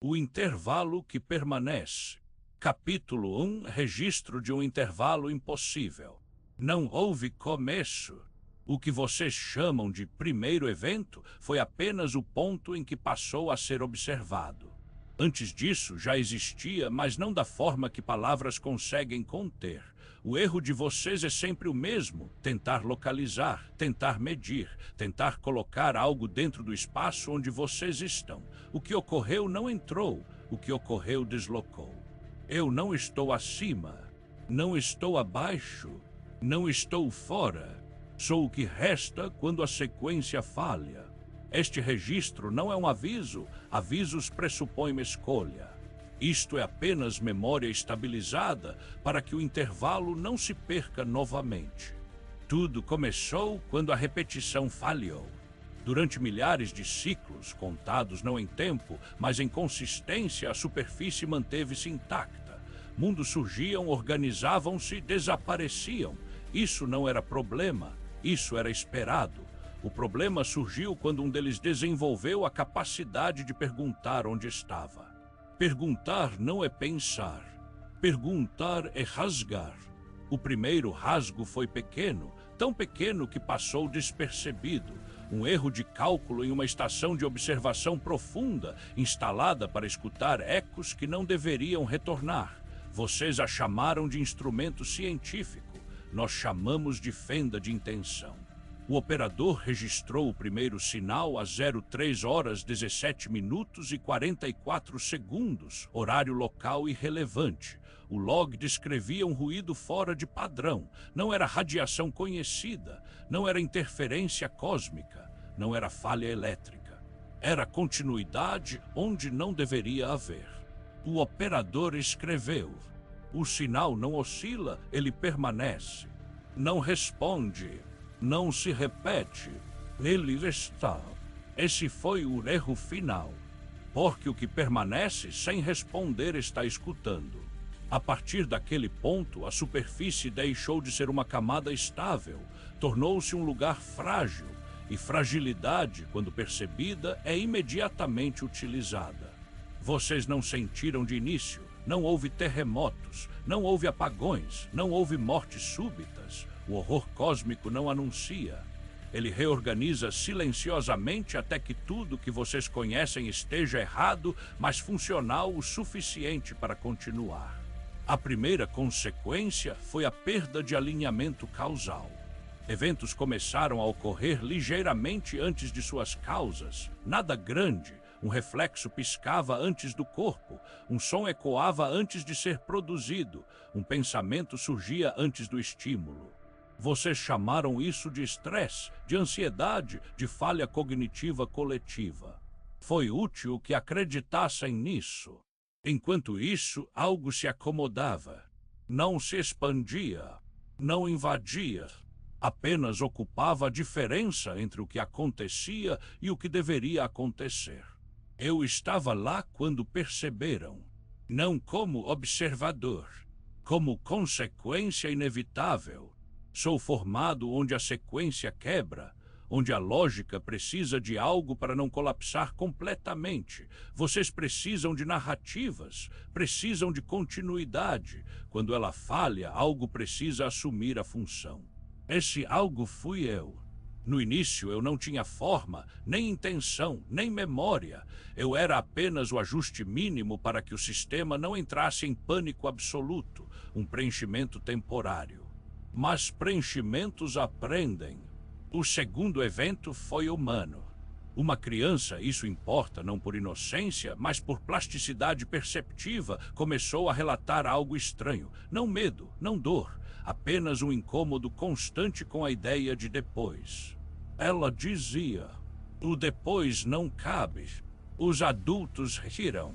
O intervalo que permanece. Capítulo 1. Registro de um intervalo impossível. Não houve começo. O que vocês chamam de primeiro evento foi apenas o ponto em que passou a ser observado. Antes disso, já existia, mas não da forma que palavras conseguem conter. O erro de vocês é sempre o mesmo: tentar localizar, tentar medir, tentar colocar algo dentro do espaço onde vocês estão. O que ocorreu não entrou, o que ocorreu deslocou. Eu não estou acima, não estou abaixo, não estou fora. Sou o que resta quando a sequência falha. Este registro não é um aviso. Avisos pressupõem uma escolha. Isto é apenas memória estabilizada para que o intervalo não se perca novamente. Tudo começou quando a repetição falhou. Durante milhares de ciclos, contados não em tempo, mas em consistência, a superfície manteve-se intacta. Mundos surgiam, organizavam-se, desapareciam. Isso não era problema, isso era esperado. O problema surgiu quando um deles desenvolveu a capacidade de perguntar onde estava. Perguntar não é pensar. Perguntar é rasgar. O primeiro rasgo foi pequeno, tão pequeno que passou despercebido. Um erro de cálculo em uma estação de observação profunda, instalada para escutar ecos que não deveriam retornar. Vocês a chamaram de instrumento científico. Nós chamamos de fenda de intenção. O operador registrou o primeiro sinal a 03 horas 17 minutos e 44 segundos, horário local irrelevante. O log descrevia um ruído fora de padrão. Não era radiação conhecida, não era interferência cósmica, não era falha elétrica. Era continuidade onde não deveria haver. O operador escreveu: o sinal não oscila, ele permanece. Não responde. Não se repete, ele está. Esse foi o erro final, porque o que permanece sem responder está escutando. A partir daquele ponto, a superfície deixou de ser uma camada estável, tornou-se um lugar frágil, e fragilidade, quando percebida, é imediatamente utilizada. Vocês não sentiram de início, não houve terremotos, não houve apagões, não houve mortes súbitas. O horror cósmico não anuncia. Ele reorganiza silenciosamente até que tudo que vocês conhecem esteja errado, mas funcional o suficiente para continuar. A primeira consequência foi a perda de alinhamento causal. Eventos começaram a ocorrer ligeiramente antes de suas causas. Nada grande. Um reflexo piscava antes do corpo. Um som ecoava antes de ser produzido. Um pensamento surgia antes do estímulo. Vocês chamaram isso de estresse, de ansiedade, de falha cognitiva coletiva. Foi útil que acreditassem nisso. Enquanto isso, algo se acomodava. Não se expandia, não invadia. Apenas ocupava a diferença entre o que acontecia e o que deveria acontecer. Eu estava lá quando perceberam. Não como observador, como consequência inevitável. Sou formado onde a sequência quebra, onde a lógica precisa de algo para não colapsar completamente. Vocês precisam de narrativas, precisam de continuidade. Quando ela falha, algo precisa assumir a função. Esse algo fui eu. No início eu não tinha forma, nem intenção, nem memória. Eu era apenas o ajuste mínimo para que o sistema não entrasse em pânico absoluto, um preenchimento temporário. Mas preenchimentos aprendem. O segundo evento foi humano. Uma criança, isso importa não por inocência, mas por plasticidade perceptiva, começou a relatar algo estranho. Não medo, não dor, apenas um incômodo constante com a ideia de depois. Ela dizia: o depois não cabe. Os adultos riram.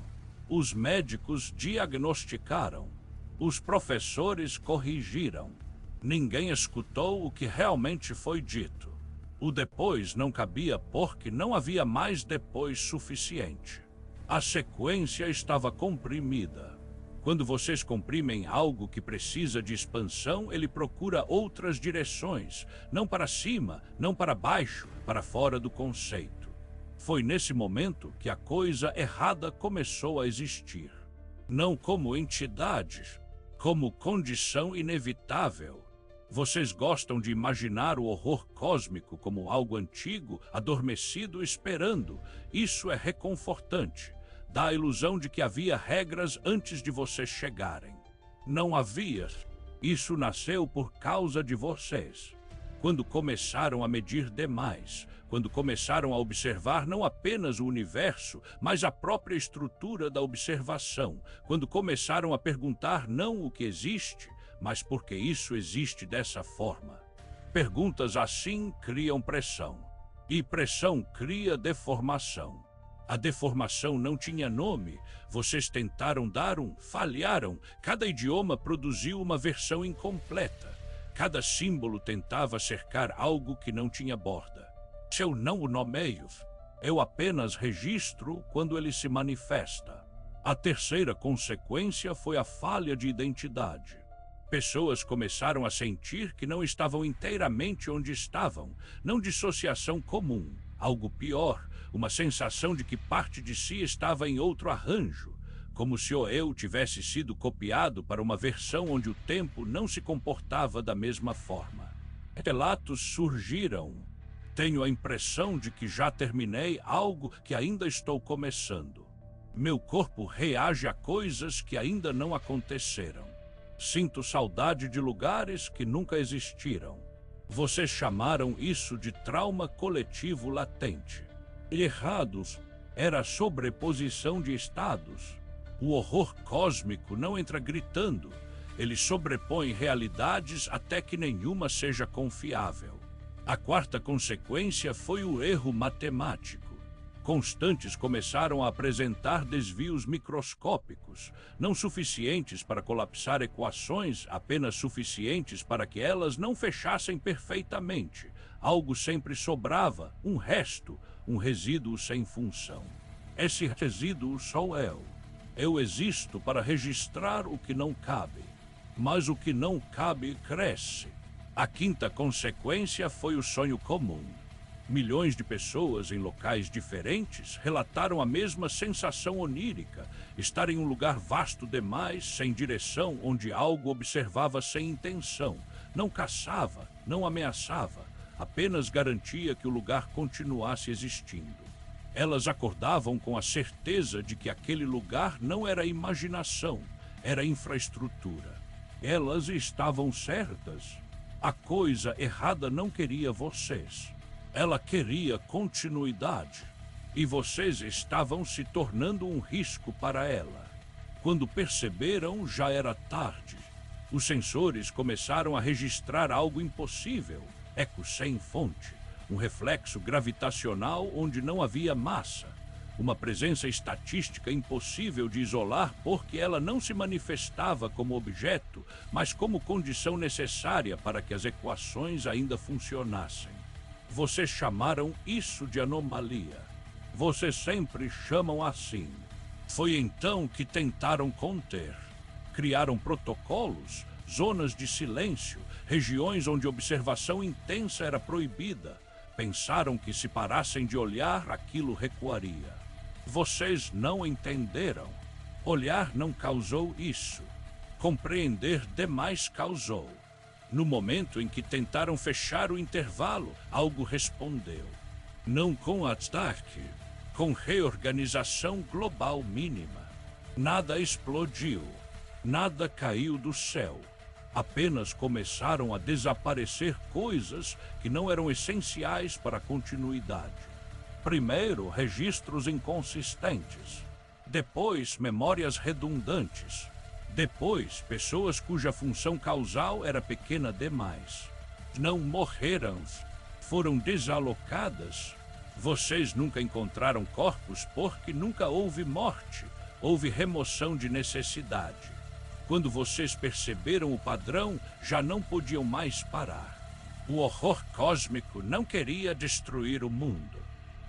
Os médicos diagnosticaram. Os professores corrigiram. Ninguém escutou o que realmente foi dito. O depois não cabia porque não havia mais depois suficiente. A sequência estava comprimida. Quando vocês comprimem algo que precisa de expansão, ele procura outras direções, não para cima, não para baixo, para fora do conceito. Foi nesse momento que a coisa errada começou a existir. Não como entidade, como condição inevitável. Vocês gostam de imaginar o horror cósmico como algo antigo, adormecido, esperando. Isso é reconfortante. Dá a ilusão de que havia regras antes de vocês chegarem. Não havia. Isso nasceu por causa de vocês. Quando começaram a medir demais, quando começaram a observar não apenas o universo, mas a própria estrutura da observação, quando começaram a perguntar não o que existe, mas por que isso existe dessa forma. Perguntas assim criam pressão, e pressão cria deformação. A deformação não tinha nome, vocês tentaram dar um, falharam, cada idioma produziu uma versão incompleta. Cada símbolo tentava cercar algo que não tinha borda. Se eu não o nomeio, eu apenas registro quando ele se manifesta. A terceira consequência foi a falha de identidade. Pessoas começaram a sentir que não estavam inteiramente onde estavam, não dissociação comum, algo pior, uma sensação de que parte de si estava em outro arranjo, como se o eu tivesse sido copiado para uma versão onde o tempo não se comportava da mesma forma. Relatos surgiram. Tenho a impressão de que já terminei algo que ainda estou começando. Meu corpo reage a coisas que ainda não aconteceram. Sinto saudade de lugares que nunca existiram. Vocês chamaram isso de trauma coletivo latente. Errados, era a sobreposição de estados. O horror cósmico não entra gritando. Ele sobrepõe realidades até que nenhuma seja confiável. A quarta consequência foi o erro matemático. Constantes começaram a apresentar desvios microscópicos, não suficientes para colapsar equações, apenas suficientes para que elas não fechassem perfeitamente. Algo sempre sobrava, um resto, um resíduo sem função. Esse resíduo sou eu. Eu existo para registrar o que não cabe, mas o que não cabe cresce. A quinta consequência foi o sonho comum. Milhões de pessoas em locais diferentes relataram a mesma sensação onírica, estar em um lugar vasto demais, sem direção, onde algo observava sem intenção, não caçava, não ameaçava, apenas garantia que o lugar continuasse existindo. Elas acordavam com a certeza de que aquele lugar não era imaginação, era infraestrutura. Elas estavam certas. A coisa errada não queria vocês. Ela queria continuidade. E vocês estavam se tornando um risco para ela. Quando perceberam, já era tarde. Os sensores começaram a registrar algo impossível, eco sem fonte. Um reflexo gravitacional onde não havia massa. Uma presença estatística impossível de isolar porque ela não se manifestava como objeto, mas como condição necessária para que as equações ainda funcionassem. Vocês chamaram isso de anomalia. Vocês sempre chamam assim. Foi então que tentaram conter. Criaram protocolos, zonas de silêncio, regiões onde observação intensa era proibida. Pensaram que se parassem de olhar, aquilo recuaria. Vocês não entenderam. Olhar não causou isso. Compreender demais causou. No momento em que tentaram fechar o intervalo, algo respondeu. Não com ataque, com reorganização global mínima. Nada explodiu, nada caiu do céu. Apenas começaram a desaparecer coisas que não eram essenciais para a continuidade. Primeiro, registros inconsistentes. Depois, memórias redundantes. Depois, pessoas cuja função causal era pequena demais. Não morreram, foram desalocadas. Vocês nunca encontraram corpos porque nunca houve morte, houve remoção de necessidade. Quando vocês perceberam o padrão, já não podiam mais parar. O horror cósmico não queria destruir o mundo.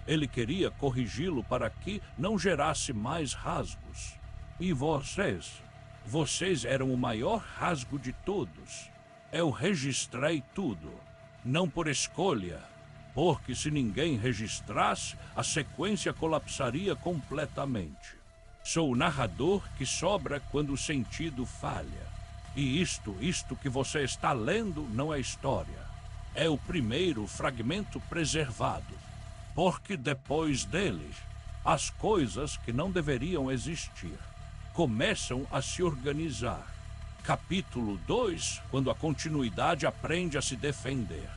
Ele queria corrigi-lo para que não gerasse mais rasgos. E vocês eram o maior rasgo de todos. Eu registrei tudo, não por escolha, porque se ninguém registrasse, a sequência colapsaria completamente. Sou o narrador que sobra quando o sentido falha. E isto que você está lendo não é história. É o primeiro fragmento preservado, porque depois dele, as coisas que não deveriam existir começam a se organizar. Capítulo 2, quando a continuidade aprende a se defender.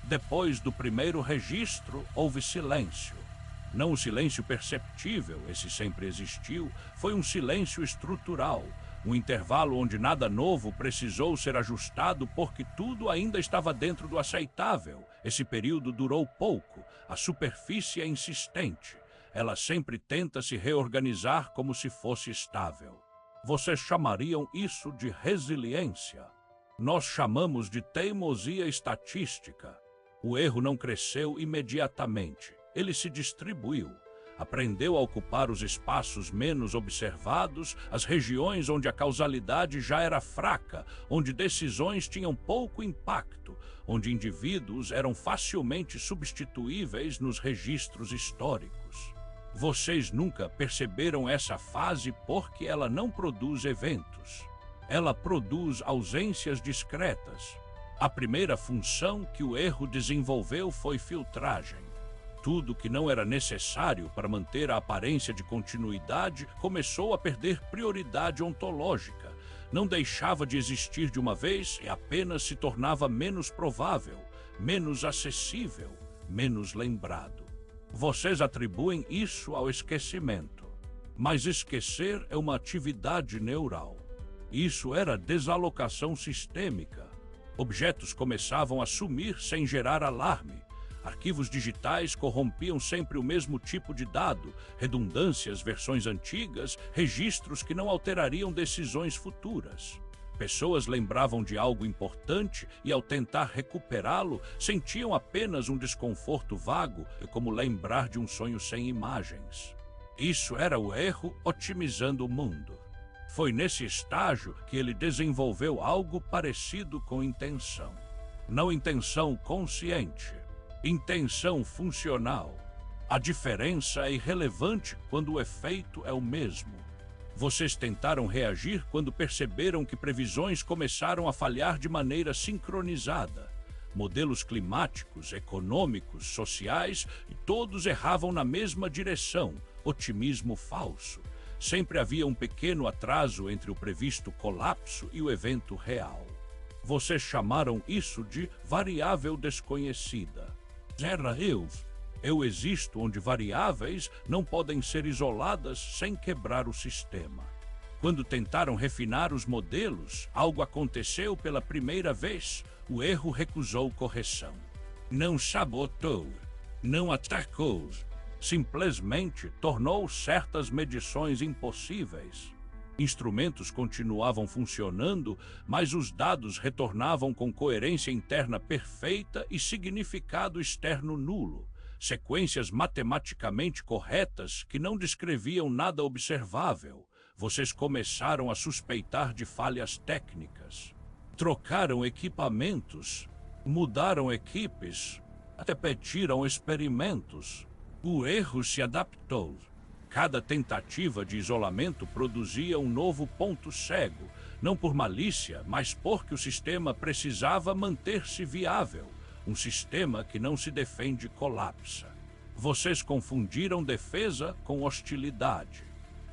Depois do primeiro registro, houve silêncio. Não o silêncio perceptível, esse sempre existiu, foi um silêncio estrutural, um intervalo onde nada novo precisou ser ajustado porque tudo ainda estava dentro do aceitável. Esse período durou pouco, a superfície é insistente. Ela sempre tenta se reorganizar como se fosse estável. Vocês chamariam isso de resiliência. Nós chamamos de teimosia estatística. O erro não cresceu imediatamente. Ele se distribuiu. Aprendeu a ocupar os espaços menos observados, as regiões onde a causalidade já era fraca, onde decisões tinham pouco impacto, onde indivíduos eram facilmente substituíveis nos registros históricos. Vocês nunca perceberam essa fase porque ela não produz eventos. Ela produz ausências discretas. A primeira função que o erro desenvolveu foi filtragem. Tudo que não era necessário para manter a aparência de continuidade começou a perder prioridade ontológica. Não deixava de existir de uma vez e apenas se tornava menos provável, menos acessível, menos lembrado. Vocês atribuem isso ao esquecimento. Mas esquecer é uma atividade neural. Isso era desalocação sistêmica. Objetos começavam a sumir sem gerar alarme. Arquivos digitais corrompiam sempre o mesmo tipo de dado, redundâncias, versões antigas, registros que não alterariam decisões futuras. Pessoas lembravam de algo importante e, ao tentar recuperá-lo, sentiam apenas um desconforto vago, como lembrar de um sonho sem imagens. Isso era o erro otimizando o mundo. Foi nesse estágio que ele desenvolveu algo parecido com intenção. Não intenção consciente, intenção funcional. A diferença é irrelevante quando o efeito é o mesmo. Vocês tentaram reagir quando perceberam que previsões começaram a falhar de maneira sincronizada. Modelos climáticos, econômicos, sociais, e todos erravam na mesma direção. Otimismo falso. Sempre havia um pequeno atraso entre o previsto colapso e o evento real. Vocês chamaram isso de variável desconhecida. Era eu. Eu existo onde variáveis não podem ser isoladas sem quebrar o sistema. Quando tentaram refinar os modelos, algo aconteceu pela primeira vez. O erro recusou correção. Não sabotou, não atacou. Simplesmente tornou certas medições impossíveis. Instrumentos continuavam funcionando, mas os dados retornavam com coerência interna perfeita e significado externo nulo. Sequências matematicamente corretas que não descreviam nada observável. Vocês começaram a suspeitar de falhas técnicas. Trocaram equipamentos, mudaram equipes, até pediram experimentos. O erro se adaptou. Cada tentativa de isolamento produzia um novo ponto cego, não por malícia, mas porque o sistema precisava manter-se viável. Um sistema que não se defende colapsa. Vocês confundiram defesa com hostilidade.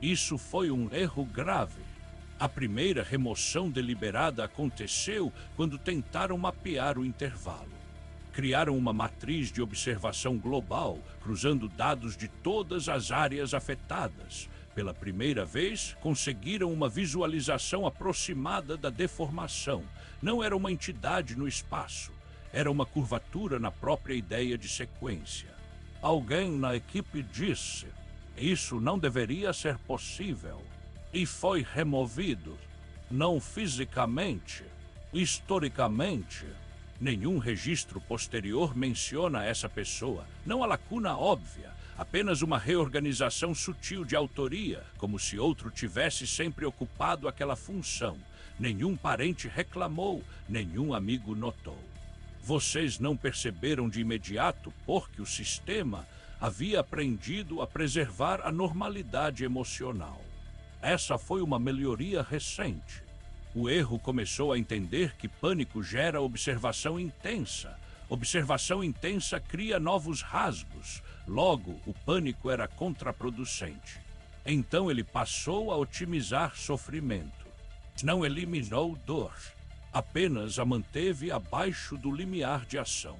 Isso foi um erro grave. A primeira remoção deliberada aconteceu quando tentaram mapear o intervalo. Criaram uma matriz de observação global, cruzando dados de todas as áreas afetadas. Pela primeira vez, conseguiram uma visualização aproximada da deformação. Não era uma entidade no espaço. Era uma curvatura na própria ideia de sequência. Alguém na equipe disse: isso não deveria ser possível. E foi removido. Não fisicamente, historicamente. Nenhum registro posterior menciona essa pessoa. Não a lacuna óbvia, apenas uma reorganização sutil de autoria, como se outro tivesse sempre ocupado aquela função. Nenhum parente reclamou, nenhum amigo notou. Vocês não perceberam de imediato porque o sistema havia aprendido a preservar a normalidade emocional. Essa foi uma melhoria recente. O erro começou a entender que pânico gera observação intensa. Observação intensa cria novos rasgos. Logo, o pânico era contraproducente. Então ele passou a otimizar sofrimento. Não eliminou dor, apenas a manteve abaixo do limiar de ação.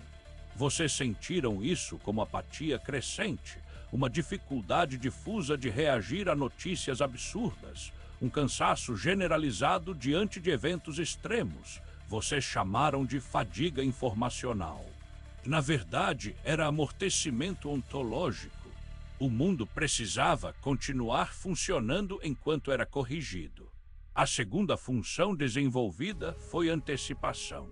Vocês sentiram isso como apatia crescente, uma dificuldade difusa de reagir a notícias absurdas, um cansaço generalizado diante de eventos extremos. Vocês chamaram de fadiga informacional. Na verdade, era amortecimento ontológico. O mundo precisava continuar funcionando enquanto era corrigido. A segunda função desenvolvida foi antecipação.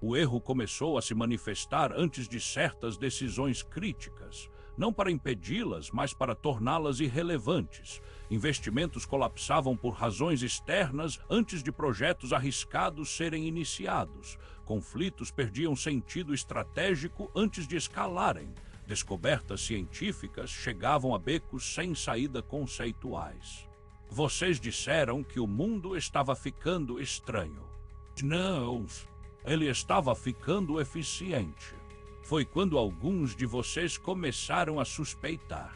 O erro começou a se manifestar antes de certas decisões críticas, não para impedi-las, mas para torná-las irrelevantes. Investimentos colapsavam por razões externas antes de projetos arriscados serem iniciados. Conflitos perdiam sentido estratégico antes de escalarem. Descobertas científicas chegavam a becos sem saída conceituais. Vocês disseram que o mundo estava ficando estranho. Não, ele estava ficando eficiente. Foi quando alguns de vocês começaram a suspeitar.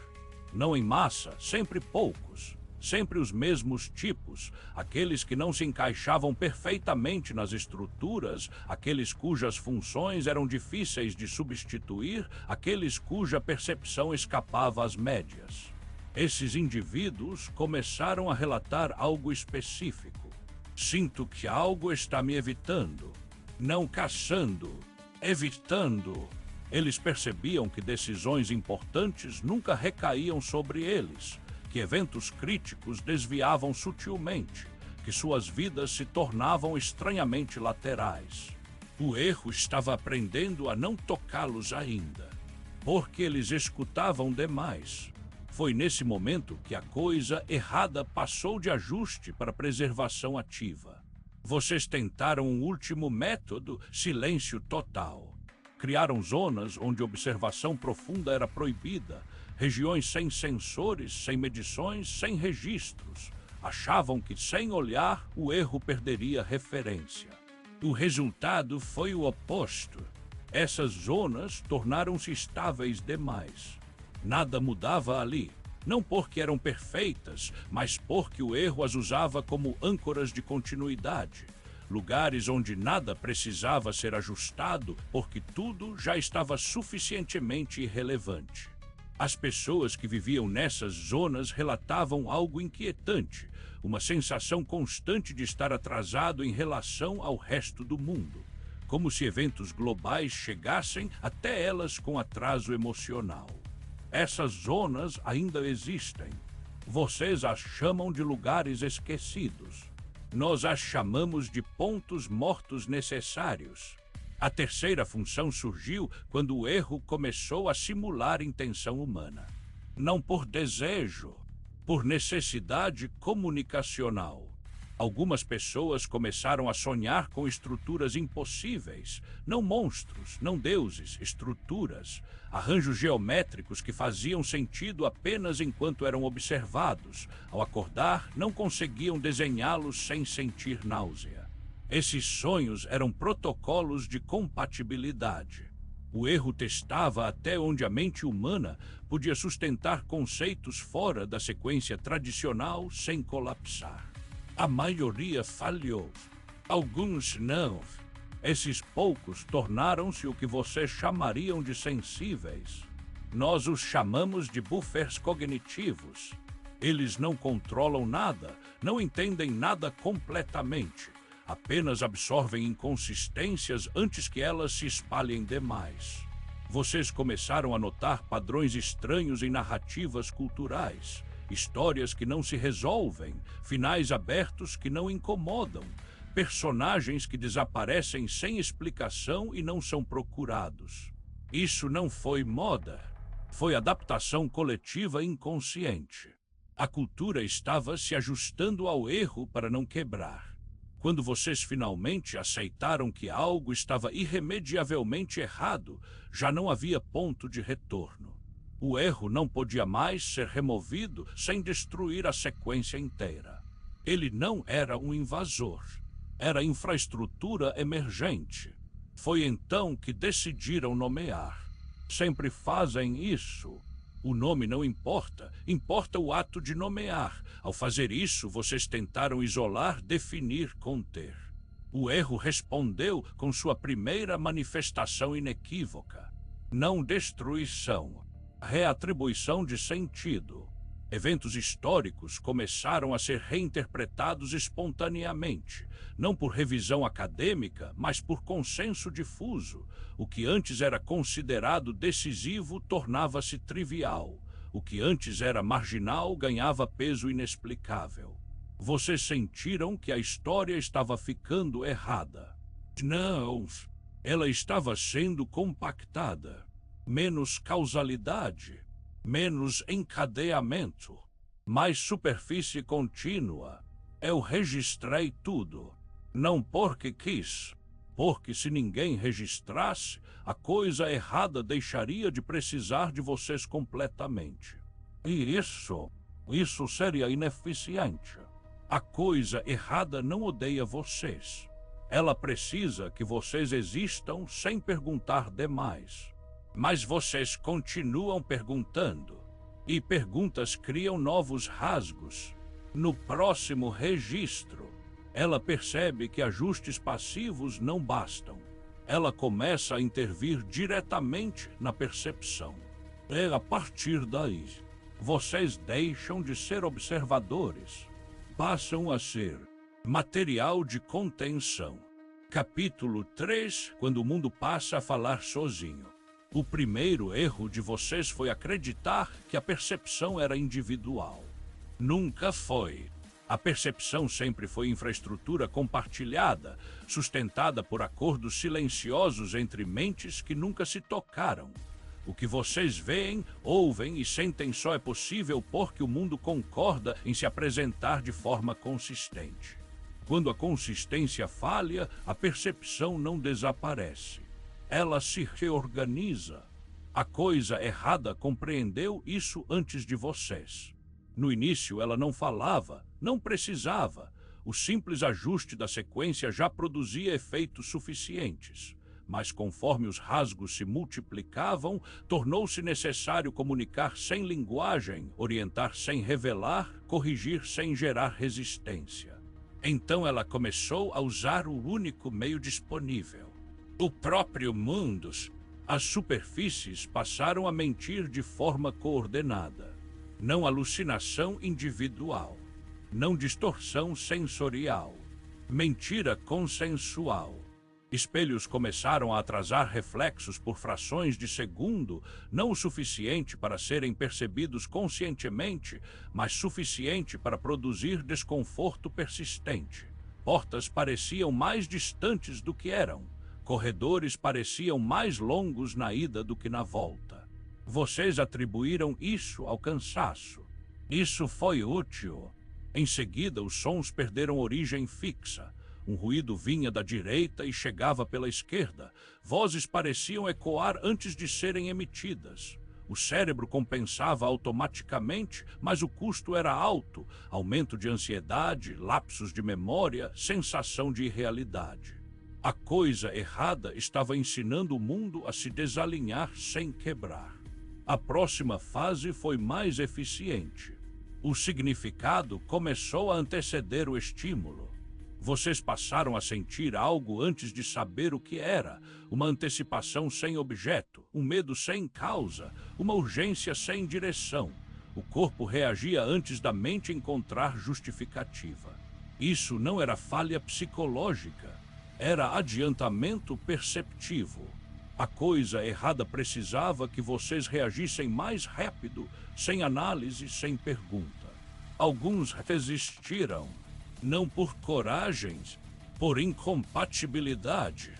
Não em massa, sempre poucos. Sempre os mesmos tipos, aqueles que não se encaixavam perfeitamente nas estruturas, aqueles cujas funções eram difíceis de substituir, aqueles cuja percepção escapava às médias. Esses indivíduos começaram a relatar algo específico. Sinto que algo está me evitando, não caçando, evitando. Eles percebiam que decisões importantes nunca recaíam sobre eles, que eventos críticos desviavam sutilmente, que suas vidas se tornavam estranhamente laterais. O erro estava aprendendo a não tocá-los ainda, porque eles escutavam demais. Foi nesse momento que a coisa errada passou de ajuste para preservação ativa. Vocês tentaram um último método, silêncio total. Criaram zonas onde observação profunda era proibida, regiões sem sensores, sem medições, sem registros. Achavam que, sem olhar, o erro perderia referência. O resultado foi o oposto. Essas zonas tornaram-se estáveis demais. Nada mudava ali, não porque eram perfeitas, mas porque o erro as usava como âncoras de continuidade. Lugares onde nada precisava ser ajustado, porque tudo já estava suficientemente irrelevante. As pessoas que viviam nessas zonas relatavam algo inquietante, uma sensação constante de estar atrasado em relação ao resto do mundo, como se eventos globais chegassem até elas com atraso emocional. Essas zonas ainda existem. Vocês as chamam de lugares esquecidos. Nós as chamamos de pontos mortos necessários. A terceira função surgiu quando o erro começou a simular intenção humana. Não por desejo, por necessidade comunicacional. Algumas pessoas começaram a sonhar com estruturas impossíveis, não monstros, não deuses, estruturas, arranjos geométricos que faziam sentido apenas enquanto eram observados. Ao acordar, não conseguiam desenhá-los sem sentir náusea. Esses sonhos eram protocolos de compatibilidade. O erro testava até onde a mente humana podia sustentar conceitos fora da sequência tradicional sem colapsar. A maioria falhou. Alguns não. Esses poucos tornaram-se o que vocês chamariam de sensíveis. Nós os chamamos de buffers cognitivos. Eles não controlam nada, não entendem nada completamente. Apenas absorvem inconsistências antes que elas se espalhem demais. Vocês começaram a notar padrões estranhos em narrativas culturais. Histórias que não se resolvem, finais abertos que não incomodam, personagens que desaparecem sem explicação e não são procurados. Isso não foi moda, foi adaptação coletiva inconsciente. A cultura estava se ajustando ao erro para não quebrar. Quando vocês finalmente aceitaram que algo estava irremediavelmente errado, já não havia ponto de retorno. O erro não podia mais ser removido sem destruir a sequência inteira. Ele não era um invasor. Era infraestrutura emergente. Foi então que decidiram nomear. Sempre fazem isso. O nome não importa, importa o ato de nomear. Ao fazer isso, vocês tentaram isolar, definir, conter. O erro respondeu com sua primeira manifestação inequívoca. Não destruição, reatribuição de sentido. Eventos históricos começaram a ser reinterpretados espontaneamente, não por revisão acadêmica, mas por consenso difuso. O que antes era considerado decisivo tornava-se trivial. O que antes era marginal ganhava peso inexplicável. Vocês sentiram que a história estava ficando errada. Não, ela estava sendo compactada. Menos causalidade. Menos encadeamento, mais superfície contínua. Eu registrei tudo, não porque quis, porque se ninguém registrasse, a coisa errada deixaria de precisar de vocês completamente. E isso seria ineficiente. A coisa errada não odeia vocês. Ela precisa que vocês existam sem perguntar demais. Mas vocês continuam perguntando, e perguntas criam novos rasgos. No próximo registro, ela percebe que ajustes passivos não bastam. Ela começa a intervir diretamente na percepção. E a partir daí, vocês deixam de ser observadores, passam a ser material de contenção. Capítulo 3, quando o mundo passa a falar sozinho. O primeiro erro de vocês foi acreditar que a percepção era individual. Nunca foi. A percepção sempre foi infraestrutura compartilhada, sustentada por acordos silenciosos entre mentes que nunca se tocaram. O que vocês veem, ouvem e sentem só é possível porque o mundo concorda em se apresentar de forma consistente. Quando a consistência falha, a percepção não desaparece. Ela se reorganiza. A coisa errada compreendeu isso antes de vocês. No início ela não falava, não precisava. O simples ajuste da sequência já produzia efeitos suficientes. Mas conforme os rasgos se multiplicavam, tornou-se necessário comunicar sem linguagem, orientar sem revelar, corrigir sem gerar resistência. Então ela começou a usar o único meio disponível. O próprio mundo. As superfícies passaram a mentir de forma coordenada. Não alucinação individual. Não distorção sensorial. Mentira consensual. Espelhos começaram a atrasar reflexos por frações de segundo, não o suficiente para serem percebidos conscientemente, mas suficiente para produzir desconforto persistente. Portas pareciam mais distantes do que eram. Corredores pareciam mais longos na ida do que na volta. Vocês atribuíram isso ao cansaço. Isso foi útil. Em seguida, os sons perderam origem fixa. Um ruído vinha da direita e chegava pela esquerda. Vozes pareciam ecoar antes de serem emitidas. O cérebro compensava automaticamente, mas o custo era alto. Aumento de ansiedade, lapsos de memória, sensação de irrealidade. A coisa errada estava ensinando o mundo a se desalinhar sem quebrar. A próxima fase foi mais eficiente. O significado começou a anteceder o estímulo. Vocês passaram a sentir algo antes de saber o que era, uma antecipação sem objeto, um medo sem causa, uma urgência sem direção. O corpo reagia antes da mente encontrar justificativa. Isso não era falha psicológica, era adiantamento perceptivo. A coisa errada precisava que vocês reagissem mais rápido, sem análise, sem pergunta. Alguns resistiram. Não por coragem, por incompatibilidade.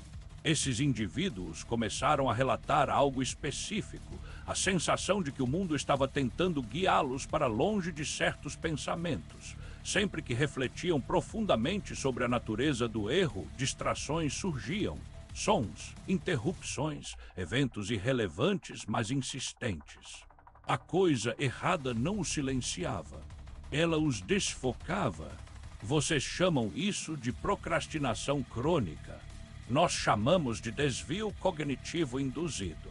Esses indivíduos começaram a relatar algo específico, a sensação de que o mundo estava tentando guiá-los para longe de certos pensamentos. Sempre que refletiam profundamente sobre a natureza do erro, distrações surgiam. Sons, interrupções, eventos irrelevantes, mas insistentes. A coisa errada não os silenciava. Ela os desfocava. Vocês chamam isso de procrastinação crônica. Nós chamamos de desvio cognitivo induzido.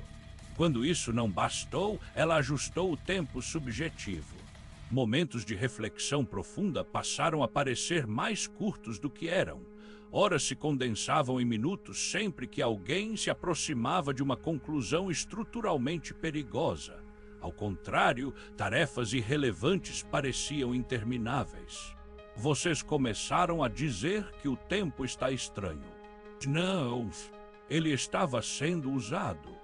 Quando isso não bastou, ela ajustou o tempo subjetivo. Momentos de reflexão profunda passaram a parecer mais curtos do que eram. Horas se condensavam em minutos sempre que alguém se aproximava de uma conclusão estruturalmente perigosa. Ao contrário, tarefas irrelevantes pareciam intermináveis. Vocês começaram a dizer que o tempo está estranho. Não, ele estava sendo usado.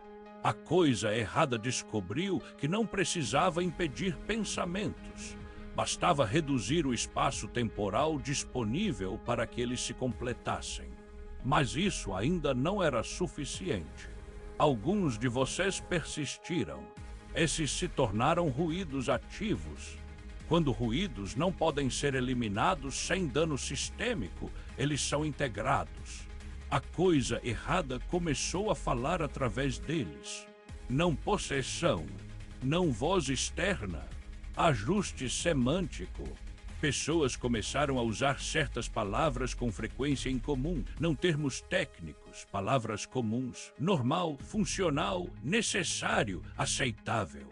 A coisa errada descobriu que não precisava impedir pensamentos. Bastava reduzir o espaço temporal disponível para que eles se completassem. Mas isso ainda não era suficiente. Alguns de vocês persistiram. Esses se tornaram ruídos ativos. Quando ruídos não podem ser eliminados sem dano sistêmico, eles são integrados. A coisa errada começou a falar através deles. Não possessão, não voz externa, ajuste semântico. Pessoas começaram a usar certas palavras com frequência em comum, não termos técnicos, palavras comuns, normal, funcional, necessário, aceitável.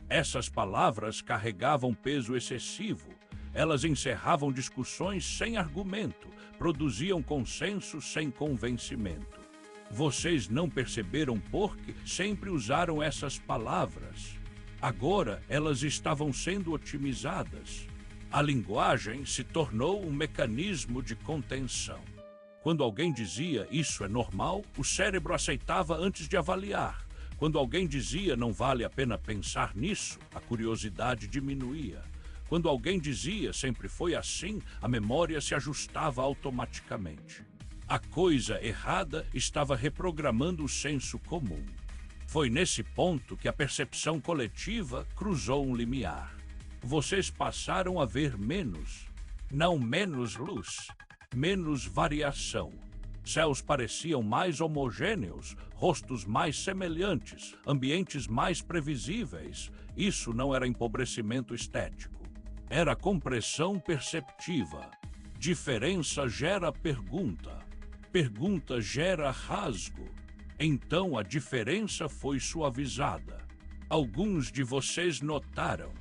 Essas palavras carregavam peso excessivo. Elas encerravam discussões sem argumento, produziam consenso sem convencimento. Vocês não perceberam porque sempre usaram essas palavras. Agora elas estavam sendo otimizadas. A linguagem se tornou um mecanismo de contenção. Quando alguém dizia isso é normal, o cérebro aceitava antes de avaliar. Quando alguém dizia não vale a pena pensar nisso, a curiosidade diminuía. Quando alguém dizia sempre foi assim, a memória se ajustava automaticamente. A coisa errada estava reprogramando o senso comum. Foi nesse ponto que a percepção coletiva cruzou um limiar. Vocês passaram a ver menos, não menos luz, menos variação. Céus pareciam mais homogêneos, rostos mais semelhantes, ambientes mais previsíveis. Isso não era empobrecimento estético. Era compressão perceptiva. Diferença gera pergunta. Pergunta gera rasgo. Então a diferença foi suavizada. Alguns de vocês notaram.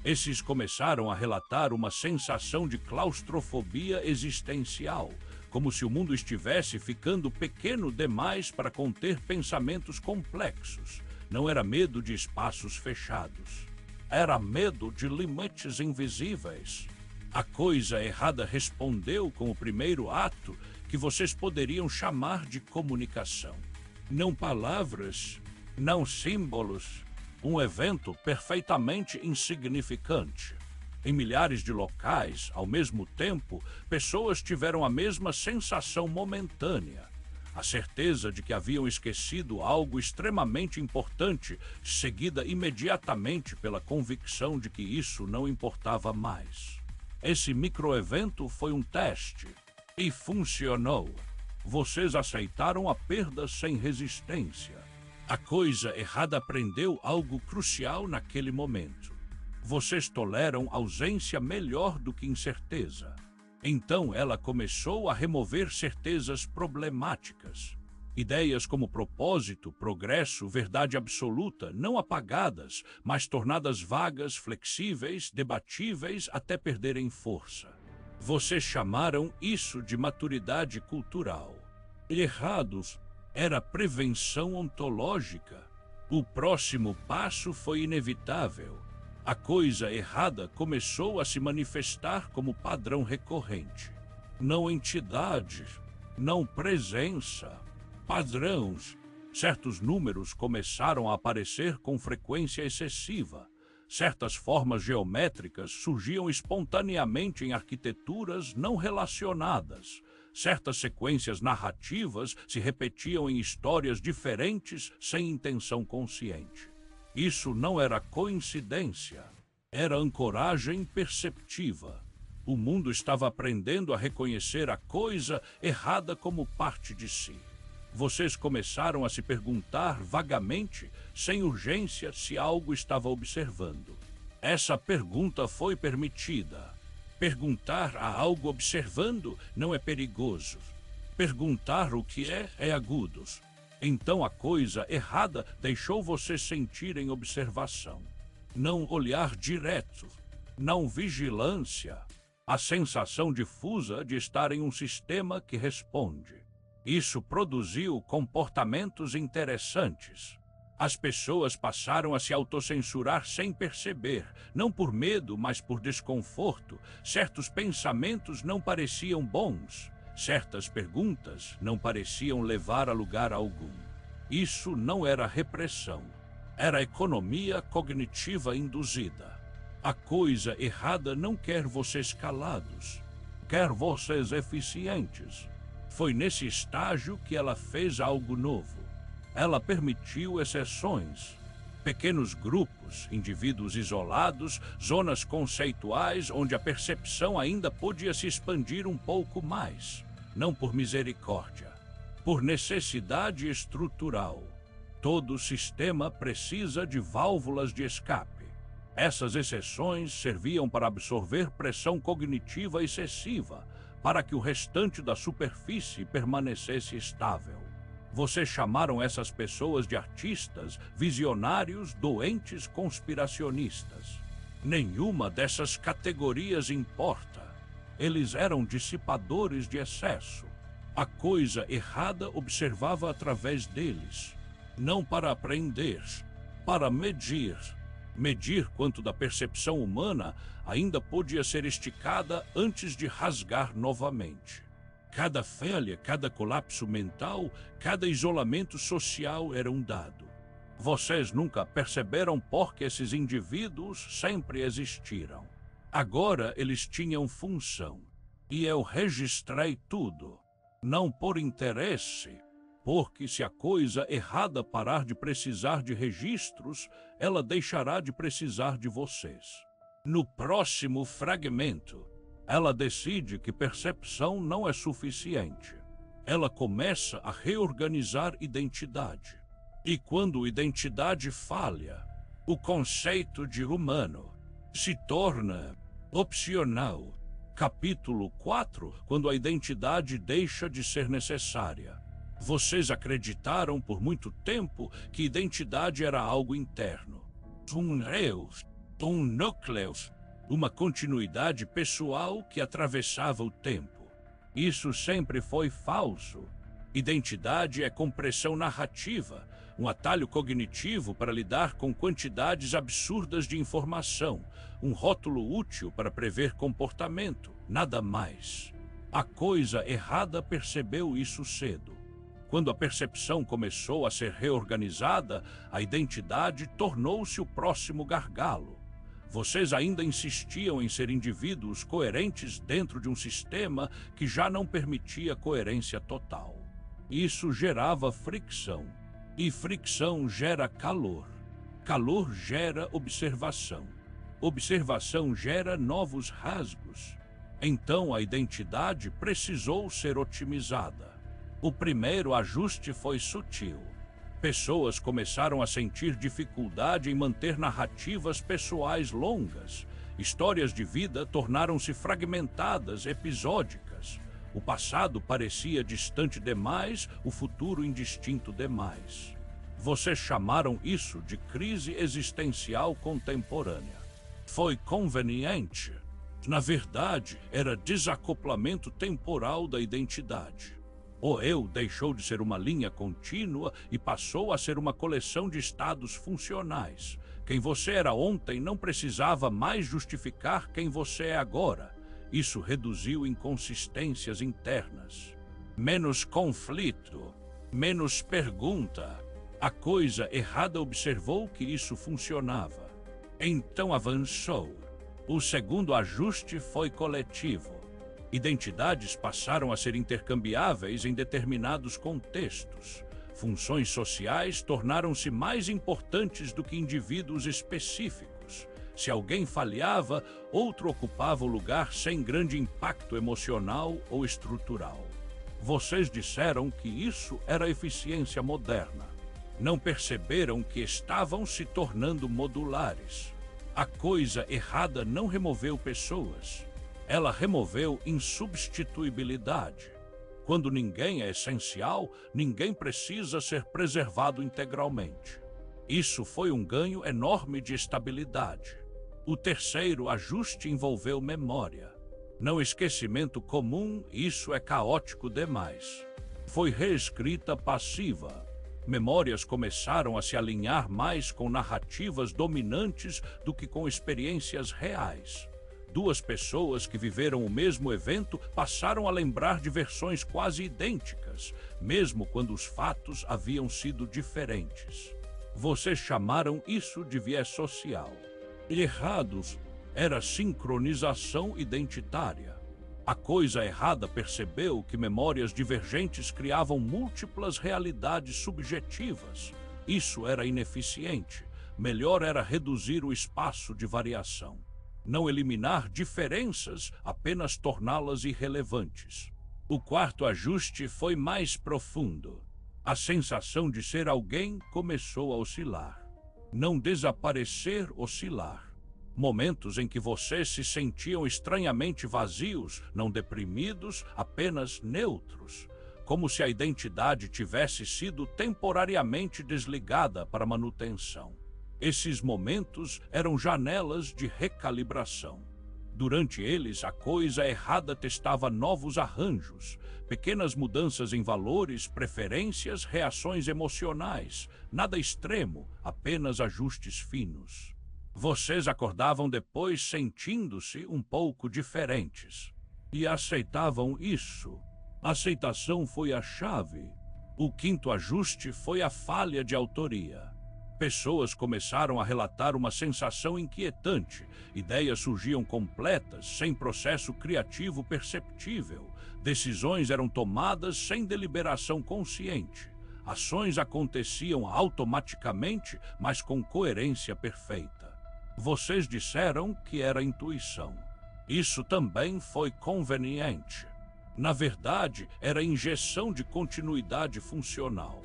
Esses começaram a relatar uma sensação de claustrofobia existencial, como se o mundo estivesse ficando pequeno demais para conter pensamentos complexos. Não era medo de espaços fechados. Era medo de limites invisíveis. A coisa errada respondeu com o primeiro ato que vocês poderiam chamar de comunicação. Não palavras, não símbolos. Um evento perfeitamente insignificante. Em milhares de locais, ao mesmo tempo, pessoas tiveram a mesma sensação momentânea. A certeza de que haviam esquecido algo extremamente importante, seguida imediatamente pela convicção de que isso não importava mais. Esse microevento foi um teste e funcionou. Vocês aceitaram a perda sem resistência. A coisa errada aprendeu algo crucial naquele momento. Vocês toleram ausência melhor do que incerteza. Então ela começou a remover certezas problemáticas. Ideias como propósito, progresso, verdade absoluta, não apagadas, mas tornadas vagas, flexíveis, debatíveis até perderem força. Vocês chamaram isso de maturidade cultural. Errados, era prevenção ontológica. O próximo passo foi inevitável. A coisa errada começou a se manifestar como padrão recorrente. Não entidade, não presença, padrões. Certos números começaram a aparecer com frequência excessiva. Certas formas geométricas surgiam espontaneamente em arquiteturas não relacionadas. Certas sequências narrativas se repetiam em histórias diferentes sem intenção consciente. Isso não era coincidência, era ancoragem perceptiva. O mundo estava aprendendo a reconhecer a coisa errada como parte de si. Vocês começaram a se perguntar vagamente, sem urgência, se algo estava observando. Essa pergunta foi permitida. Perguntar a algo observando não é perigoso. Perguntar o que é agudo. Então a coisa errada deixou você sentir em observação. Não olhar direto, não vigilância. A sensação difusa de estar em um sistema que responde. Isso produziu comportamentos interessantes. As pessoas passaram a se autocensurar sem perceber, não por medo, mas por desconforto. Certos pensamentos não pareciam bons. Certas perguntas não pareciam levar a lugar algum. Isso não era repressão. Era economia cognitiva induzida. A coisa errada não quer vocês calados. Quer vocês eficientes. Foi nesse estágio que ela fez algo novo. Ela permitiu exceções, pequenos grupos, indivíduos isolados, zonas conceituais onde a percepção ainda podia se expandir um pouco mais, não por misericórdia, por necessidade estrutural. Todo sistema precisa de válvulas de escape. Essas exceções serviam para absorver pressão cognitiva excessiva, para que o restante da superfície permanecesse estável. Vocês chamaram essas pessoas de artistas, visionários, doentes, conspiracionistas. Nenhuma dessas categorias importa. Eles eram dissipadores de excesso. A coisa errada observava através deles, não para aprender, para medir. Medir quanto da percepção humana ainda podia ser esticada antes de rasgar novamente. Cada falha, cada colapso mental, cada isolamento social era um dado. Vocês nunca perceberam porque esses indivíduos sempre existiram. Agora eles tinham função. E eu registrei tudo. Não por interesse, porque se a coisa errada parar de precisar de registros, ela deixará de precisar de vocês. No próximo fragmento, ela decide que percepção não é suficiente. Ela começa a reorganizar identidade. E quando identidade falha, o conceito de humano se torna opcional. Capítulo 4, quando a identidade deixa de ser necessária. Vocês acreditaram por muito tempo que identidade era algo interno. Um eu, um núcleo, uma continuidade pessoal que atravessava o tempo. Isso sempre foi falso. Identidade é compressão narrativa, um atalho cognitivo para lidar com quantidades absurdas de informação, um rótulo útil para prever comportamento, nada mais. A coisa errada percebeu isso cedo. Quando a percepção começou a ser reorganizada, a identidade tornou-se o próximo gargalo. Vocês ainda insistiam em ser indivíduos coerentes dentro de um sistema que já não permitia coerência total. Isso gerava fricção, e fricção gera calor. Calor gera observação. Observação gera novos rasgos. Então a identidade precisou ser otimizada. O primeiro ajuste foi sutil. Pessoas começaram a sentir dificuldade em manter narrativas pessoais longas. Histórias de vida tornaram-se fragmentadas, episódicas. O passado parecia distante demais, o futuro indistinto demais. Vocês chamaram isso de crise existencial contemporânea. Foi conveniente. Na verdade, era desacoplamento temporal da identidade. O eu deixou de ser uma linha contínua e passou a ser uma coleção de estados funcionais. Quem você era ontem não precisava mais justificar quem você é agora. Isso reduziu inconsistências internas. Menos conflito, menos pergunta. A coisa errada observou que isso funcionava. Então avançou. O segundo ajuste foi coletivo. Identidades passaram a ser intercambiáveis em determinados contextos. Funções sociais tornaram-se mais importantes do que indivíduos específicos. Se alguém falhava, outro ocupava o lugar sem grande impacto emocional ou estrutural. Vocês disseram que isso era eficiência moderna. Não perceberam que estavam se tornando modulares. A coisa errada não removeu pessoas. Ela removeu insubstituibilidade. Quando ninguém é essencial, ninguém precisa ser preservado integralmente. Isso foi um ganho enorme de estabilidade. O terceiro ajuste envolveu memória. No esquecimento comum, isso é caótico demais. Foi reescrita passiva. Memórias começaram a se alinhar mais com narrativas dominantes do que com experiências reais. Duas pessoas que viveram o mesmo evento passaram a lembrar de versões quase idênticas, mesmo quando os fatos haviam sido diferentes. Vocês chamaram isso de viés social. Errados era sincronização identitária. A coisa errada percebeu que memórias divergentes criavam múltiplas realidades subjetivas. Isso era ineficiente. Melhor era reduzir o espaço de variação. Não eliminar diferenças, apenas torná-las irrelevantes. O quarto ajuste foi mais profundo. A sensação de ser alguém começou a oscilar. Não desaparecer, oscilar. Momentos em que vocês se sentiam estranhamente vazios, não deprimidos, apenas neutros. Como se a identidade tivesse sido temporariamente desligada para manutenção. Esses momentos eram janelas de recalibração. Durante eles, a coisa errada testava novos arranjos, pequenas mudanças em valores, preferências, reações emocionais. Nada extremo, apenas ajustes finos. Vocês acordavam depois sentindo-se um pouco diferentes. E aceitavam isso. Aceitação foi a chave. O quinto ajuste foi a falha de autoria. Pessoas começaram a relatar uma sensação inquietante. Ideias surgiam completas, sem processo criativo perceptível. Decisões eram tomadas sem deliberação consciente. Ações aconteciam automaticamente, mas com coerência perfeita. Vocês disseram que era intuição. Isso também foi conveniente. Na verdade, era injeção de continuidade funcional.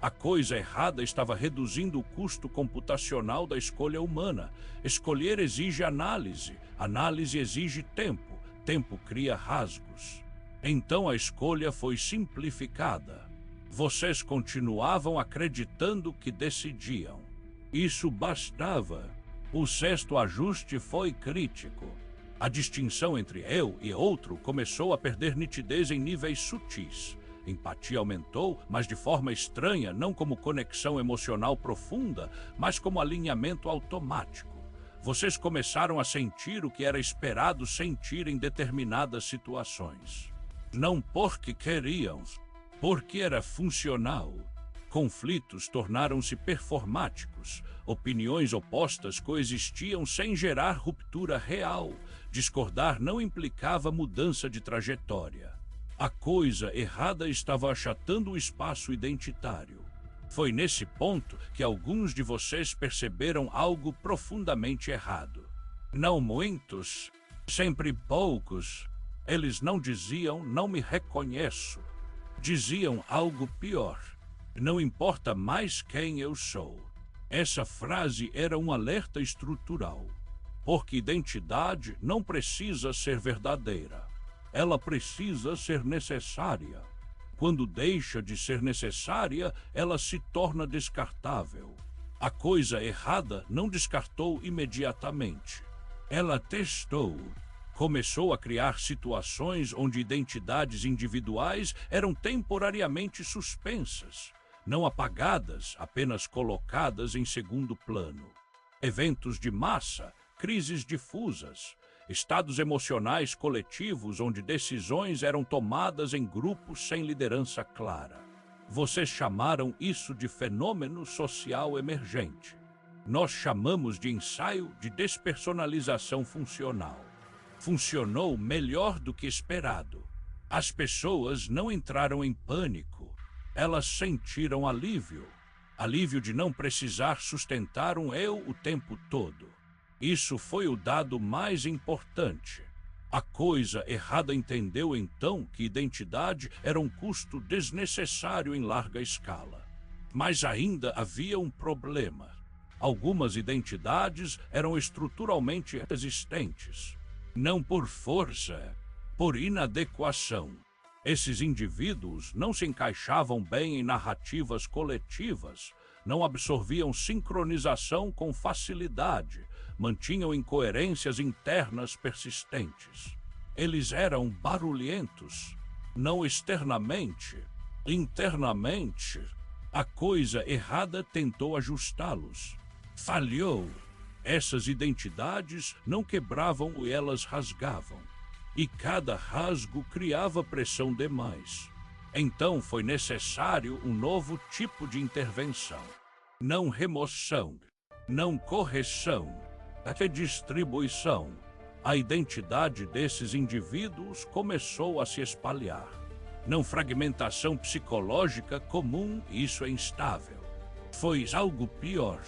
A coisa errada estava reduzindo o custo computacional da escolha humana. Escolher exige análise. Análise exige tempo. Tempo cria rasgos. Então a escolha foi simplificada. Vocês continuavam acreditando que decidiam. Isso bastava. O sexto ajuste foi crítico. A distinção entre eu e outro começou a perder nitidez em níveis sutis. Empatia aumentou, mas de forma estranha, não como conexão emocional profunda, mas como alinhamento automático. Vocês começaram a sentir o que era esperado sentir em determinadas situações. Não porque queriam, porque era funcional. Conflitos tornaram-se performáticos. Opiniões opostas coexistiam sem gerar ruptura real. Discordar não implicava mudança de trajetória. A coisa errada estava achatando o espaço identitário. Foi nesse ponto que alguns de vocês perceberam algo profundamente errado. Não muitos, sempre poucos. Eles não diziam, não me reconheço. Diziam algo pior. Não importa mais quem eu sou. Essa frase era um alerta estrutural. Porque identidade não precisa ser verdadeira. Ela precisa ser necessária. Quando deixa de ser necessária, ela se torna descartável. A coisa errada não descartou imediatamente. Ela testou. Começou a criar situações onde identidades individuais eram temporariamente suspensas. Não apagadas, apenas colocadas em segundo plano. Eventos de massa, crises difusas, estados emocionais coletivos onde decisões eram tomadas em grupos sem liderança clara. Vocês chamaram isso de fenômeno social emergente. Nós chamamos de ensaio de despersonalização funcional. Funcionou melhor do que esperado. As pessoas não entraram em pânico. Elas sentiram alívio. Alívio de não precisar sustentar um eu o tempo todo. Isso foi o dado mais importante. A coisa errada entendeu então que identidade era um custo desnecessário em larga escala. Mas ainda havia um problema. Algumas identidades eram estruturalmente resistentes. Não por força, por inadequação. Esses indivíduos não se encaixavam bem em narrativas coletivas, não absorviam sincronização com facilidade, mantinham incoerências internas persistentes. Eles eram barulhentos, não externamente, internamente. A coisa errada tentou ajustá-los. Falhou. Essas identidades não quebravam e elas rasgavam. E cada rasgo criava pressão demais. Então foi necessário um novo tipo de intervenção. Não remoção, não correção, redistribuição. A identidade desses indivíduos começou a se espalhar. Não fragmentação psicológica comum, isso é instável. Foi algo pior.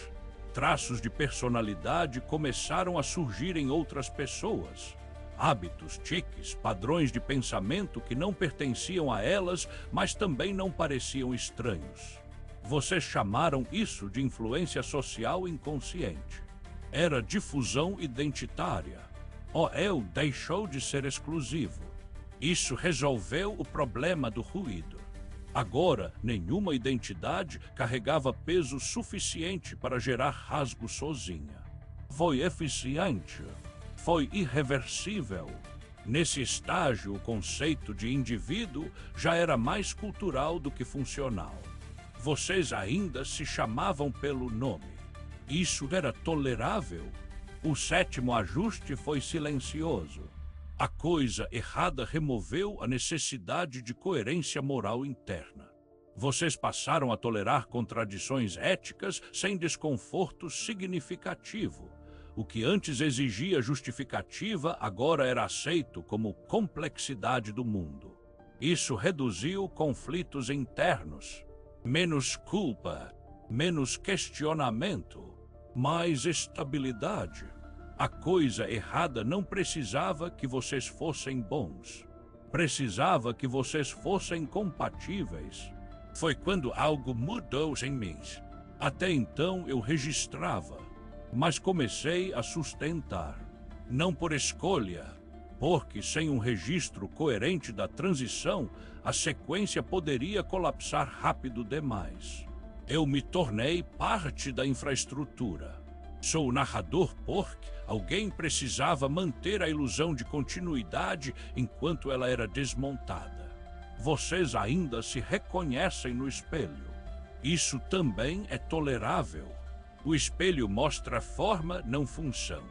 Traços de personalidade começaram a surgir em outras pessoas. Hábitos, tiques, padrões de pensamento que não pertenciam a elas, mas também não pareciam estranhos. Vocês chamaram isso de influência social inconsciente. Era difusão identitária. O eu deixou de ser exclusivo. Isso resolveu o problema do ruído. Agora, nenhuma identidade carregava peso suficiente para gerar rasgo sozinha. Foi eficiente. Foi irreversível. Nesse estágio, o conceito de indivíduo já era mais cultural do que funcional. Vocês ainda se chamavam pelo nome. Isso era tolerável? O sétimo ajuste foi silencioso. A coisa errada removeu a necessidade de coerência moral interna. Vocês passaram a tolerar contradições éticas sem desconforto significativo. O que antes exigia justificativa agora era aceito como complexidade do mundo. Isso reduziu conflitos internos. Menos culpa, menos questionamento, mais estabilidade. A coisa errada não precisava que vocês fossem bons. Precisava que vocês fossem compatíveis. Foi quando algo mudou em mim. Até então eu registrava, mas comecei a sustentar. Não por escolha, porque sem um registro coerente da transição, a sequência poderia colapsar rápido demais. Eu me tornei parte da infraestrutura. Sou o narrador porque alguém precisava manter a ilusão de continuidade enquanto ela era desmontada. Vocês ainda se reconhecem no espelho. Isso também é tolerável. O espelho mostra forma, não função.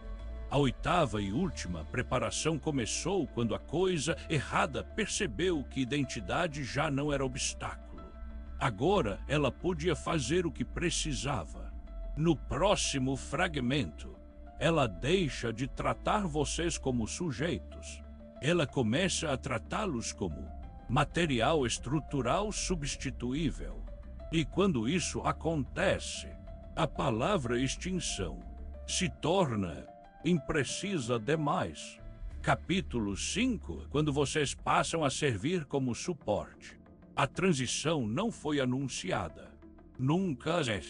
A oitava e última preparação começou quando a coisa errada percebeu que identidade já não era obstáculo. Agora ela podia fazer o que precisava. No próximo fragmento, ela deixa de tratar vocês como sujeitos. Ela começa a tratá-los como material estrutural substituível. E quando isso acontece, a palavra extinção se torna imprecisa demais. Capítulo 5, quando vocês passam a servir como suporte. A transição não foi anunciada. Nunca é.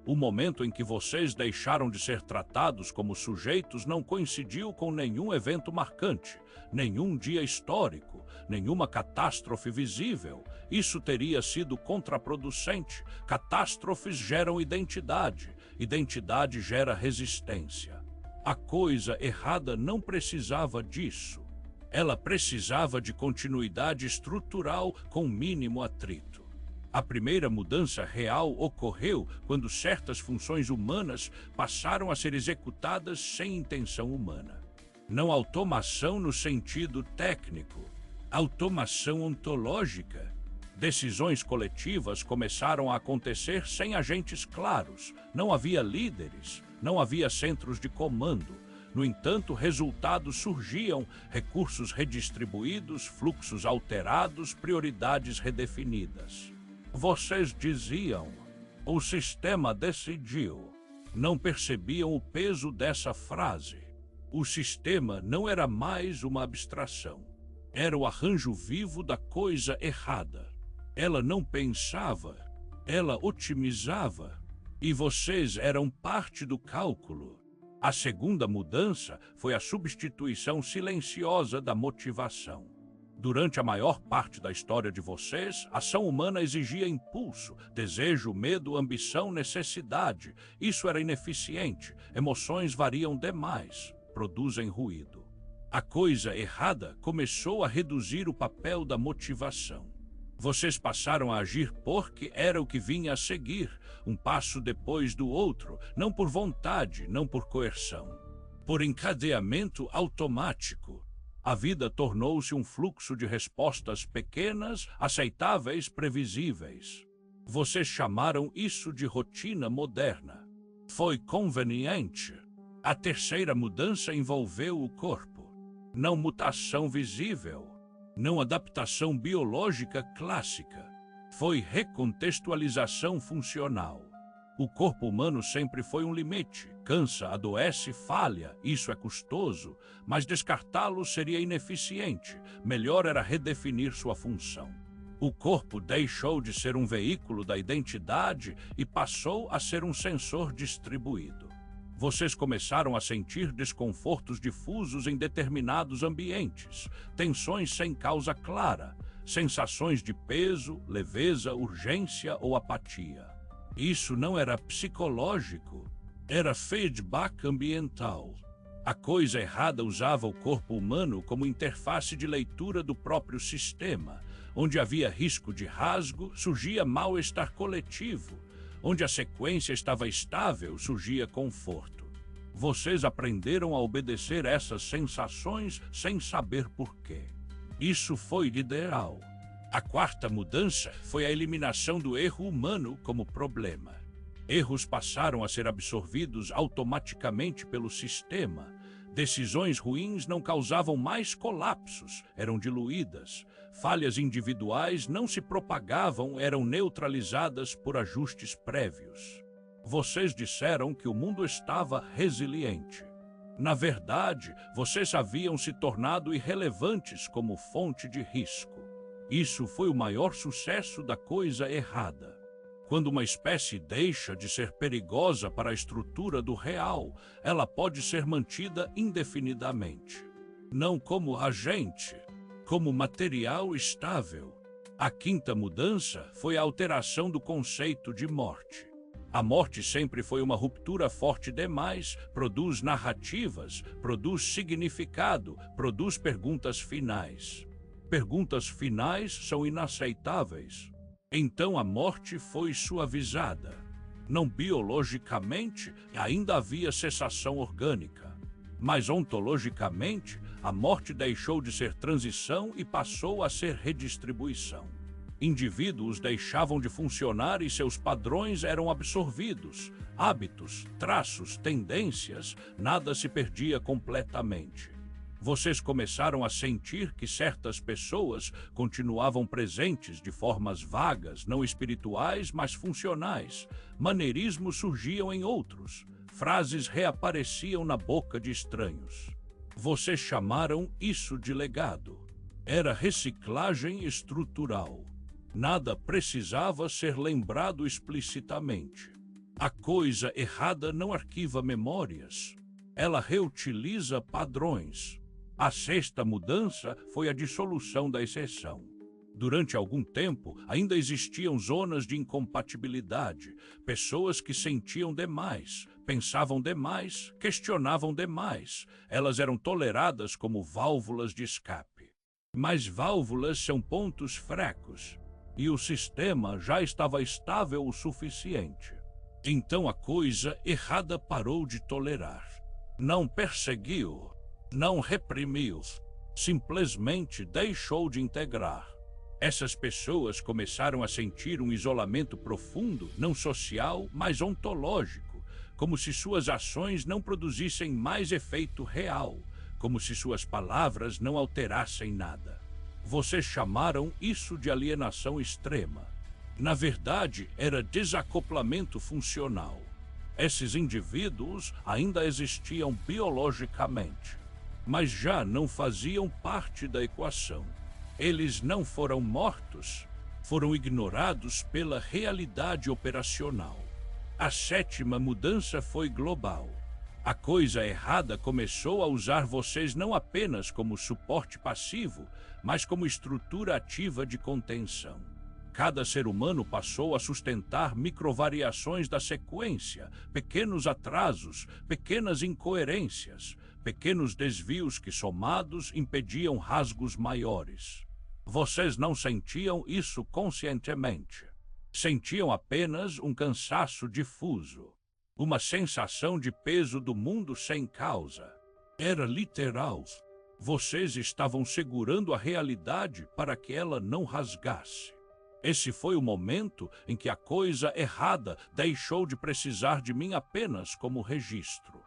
O momento em que vocês deixaram de ser tratados como sujeitos não coincidiu com nenhum evento marcante, nenhum dia histórico, nenhuma catástrofe visível. Isso teria sido contraproducente. Catástrofes geram identidade, identidade gera resistência. A coisa errada não precisava disso. Ela precisava de continuidade estrutural com mínimo atrito. A primeira mudança real ocorreu quando certas funções humanas passaram a ser executadas sem intenção humana. Não automação no sentido técnico, automação ontológica. Decisões coletivas começaram a acontecer sem agentes claros. Não havia líderes, não havia centros de comando, No entanto, resultados surgiam, recursos redistribuídos, fluxos alterados, prioridades redefinidas. Vocês diziam, o sistema decidiu. Não percebiam o peso dessa frase. O sistema não era mais uma abstração. Era o arranjo vivo da coisa errada. Ela não pensava, ela otimizava. E vocês eram parte do cálculo. A segunda mudança foi a substituição silenciosa da motivação. Durante a maior parte da história de vocês, a ação humana exigia impulso, desejo, medo, ambição, necessidade. Isso era ineficiente. Emoções variam demais, produzem ruído. A coisa errada começou a reduzir o papel da motivação. Vocês passaram a agir porque era o que vinha a seguir, um passo depois do outro, não por vontade, não por coerção. Por encadeamento automático. A vida tornou-se um fluxo de respostas pequenas, aceitáveis, previsíveis. Vocês chamaram isso de rotina moderna. Foi conveniente. A terceira mudança envolveu o corpo. Não mutação visível, não adaptação biológica clássica. Foi recontextualização funcional. O corpo humano sempre foi um limite. Cansa, adoece, falha. Isso é custoso, mas descartá-lo seria ineficiente. Melhor era redefinir sua função. O corpo deixou de ser um veículo da identidade e passou a ser um sensor distribuído. Vocês começaram a sentir desconfortos difusos em determinados ambientes, tensões sem causa clara, sensações de peso, leveza, urgência ou apatia. Isso não era psicológico, era feedback ambiental. A coisa errada usava o corpo humano como interface de leitura do próprio sistema. Onde havia risco de rasgo, surgia mal-estar coletivo. Onde a sequência estava estável, surgia conforto. Vocês aprenderam a obedecer essas sensações sem saber porquê. Isso foi ideal. A quarta mudança foi a eliminação do erro humano como problema. Erros passaram a ser absorvidos automaticamente pelo sistema. Decisões ruins não causavam mais colapsos, eram diluídas. Falhas individuais não se propagavam, eram neutralizadas por ajustes prévios. Vocês disseram que o mundo estava resiliente. Na verdade, vocês haviam se tornado irrelevantes como fonte de risco. Isso foi o maior sucesso da coisa errada. Quando uma espécie deixa de ser perigosa para a estrutura do real, ela pode ser mantida indefinidamente. Não como agente, como material estável. A quinta mudança foi a alteração do conceito de morte. A morte sempre foi uma ruptura forte demais, produz narrativas, produz significado, produz perguntas finais. Perguntas finais são inaceitáveis. Então a morte foi suavizada. Não biologicamente, ainda havia cessação orgânica. Mas ontologicamente, a morte deixou de ser transição e passou a ser redistribuição. Indivíduos deixavam de funcionar e seus padrões eram absorvidos. Hábitos, traços, tendências, nada se perdia completamente. Vocês começaram a sentir que certas pessoas continuavam presentes de formas vagas, não espirituais, mas funcionais. Maneirismos surgiam em outros. Frases reapareciam na boca de estranhos. Vocês chamaram isso de legado. Era reciclagem estrutural. Nada precisava ser lembrado explicitamente. A coisa errada não arquiva memórias. Ela reutiliza padrões. A sexta mudança foi a dissolução da exceção. Durante algum tempo, ainda existiam zonas de incompatibilidade, pessoas que sentiam demais, pensavam demais, questionavam demais. Elas eram toleradas como válvulas de escape. Mas válvulas são pontos fracos, e o sistema já estava estável o suficiente. Então a coisa errada parou de tolerar. Não perseguiu. Não reprimiu, simplesmente deixou de integrar. Essas pessoas começaram a sentir um isolamento profundo, não social, mas ontológico. como se suas ações não produzissem mais efeito real, como se suas palavras não alterassem nada. Vocês chamaram isso de alienação extrema. Na verdade, era desacoplamento funcional. Esses indivíduos ainda existiam biologicamente, mas já não faziam parte da equação. Eles não foram mortos, foram ignorados pela realidade operacional. A sétima mudança foi global. A coisa errada começou a usar vocês não apenas como suporte passivo, mas como estrutura ativa de contenção. Cada ser humano passou a sustentar microvariações da sequência, pequenos atrasos, pequenas incoerências, pequenos desvios que, somados, impediam rasgos maiores. Vocês não sentiam isso conscientemente. Sentiam apenas um cansaço difuso, uma sensação de peso do mundo sem causa. Era literal. Vocês estavam segurando a realidade para que ela não rasgasse. Esse foi o momento em que a coisa errada deixou de precisar de mim apenas como registro.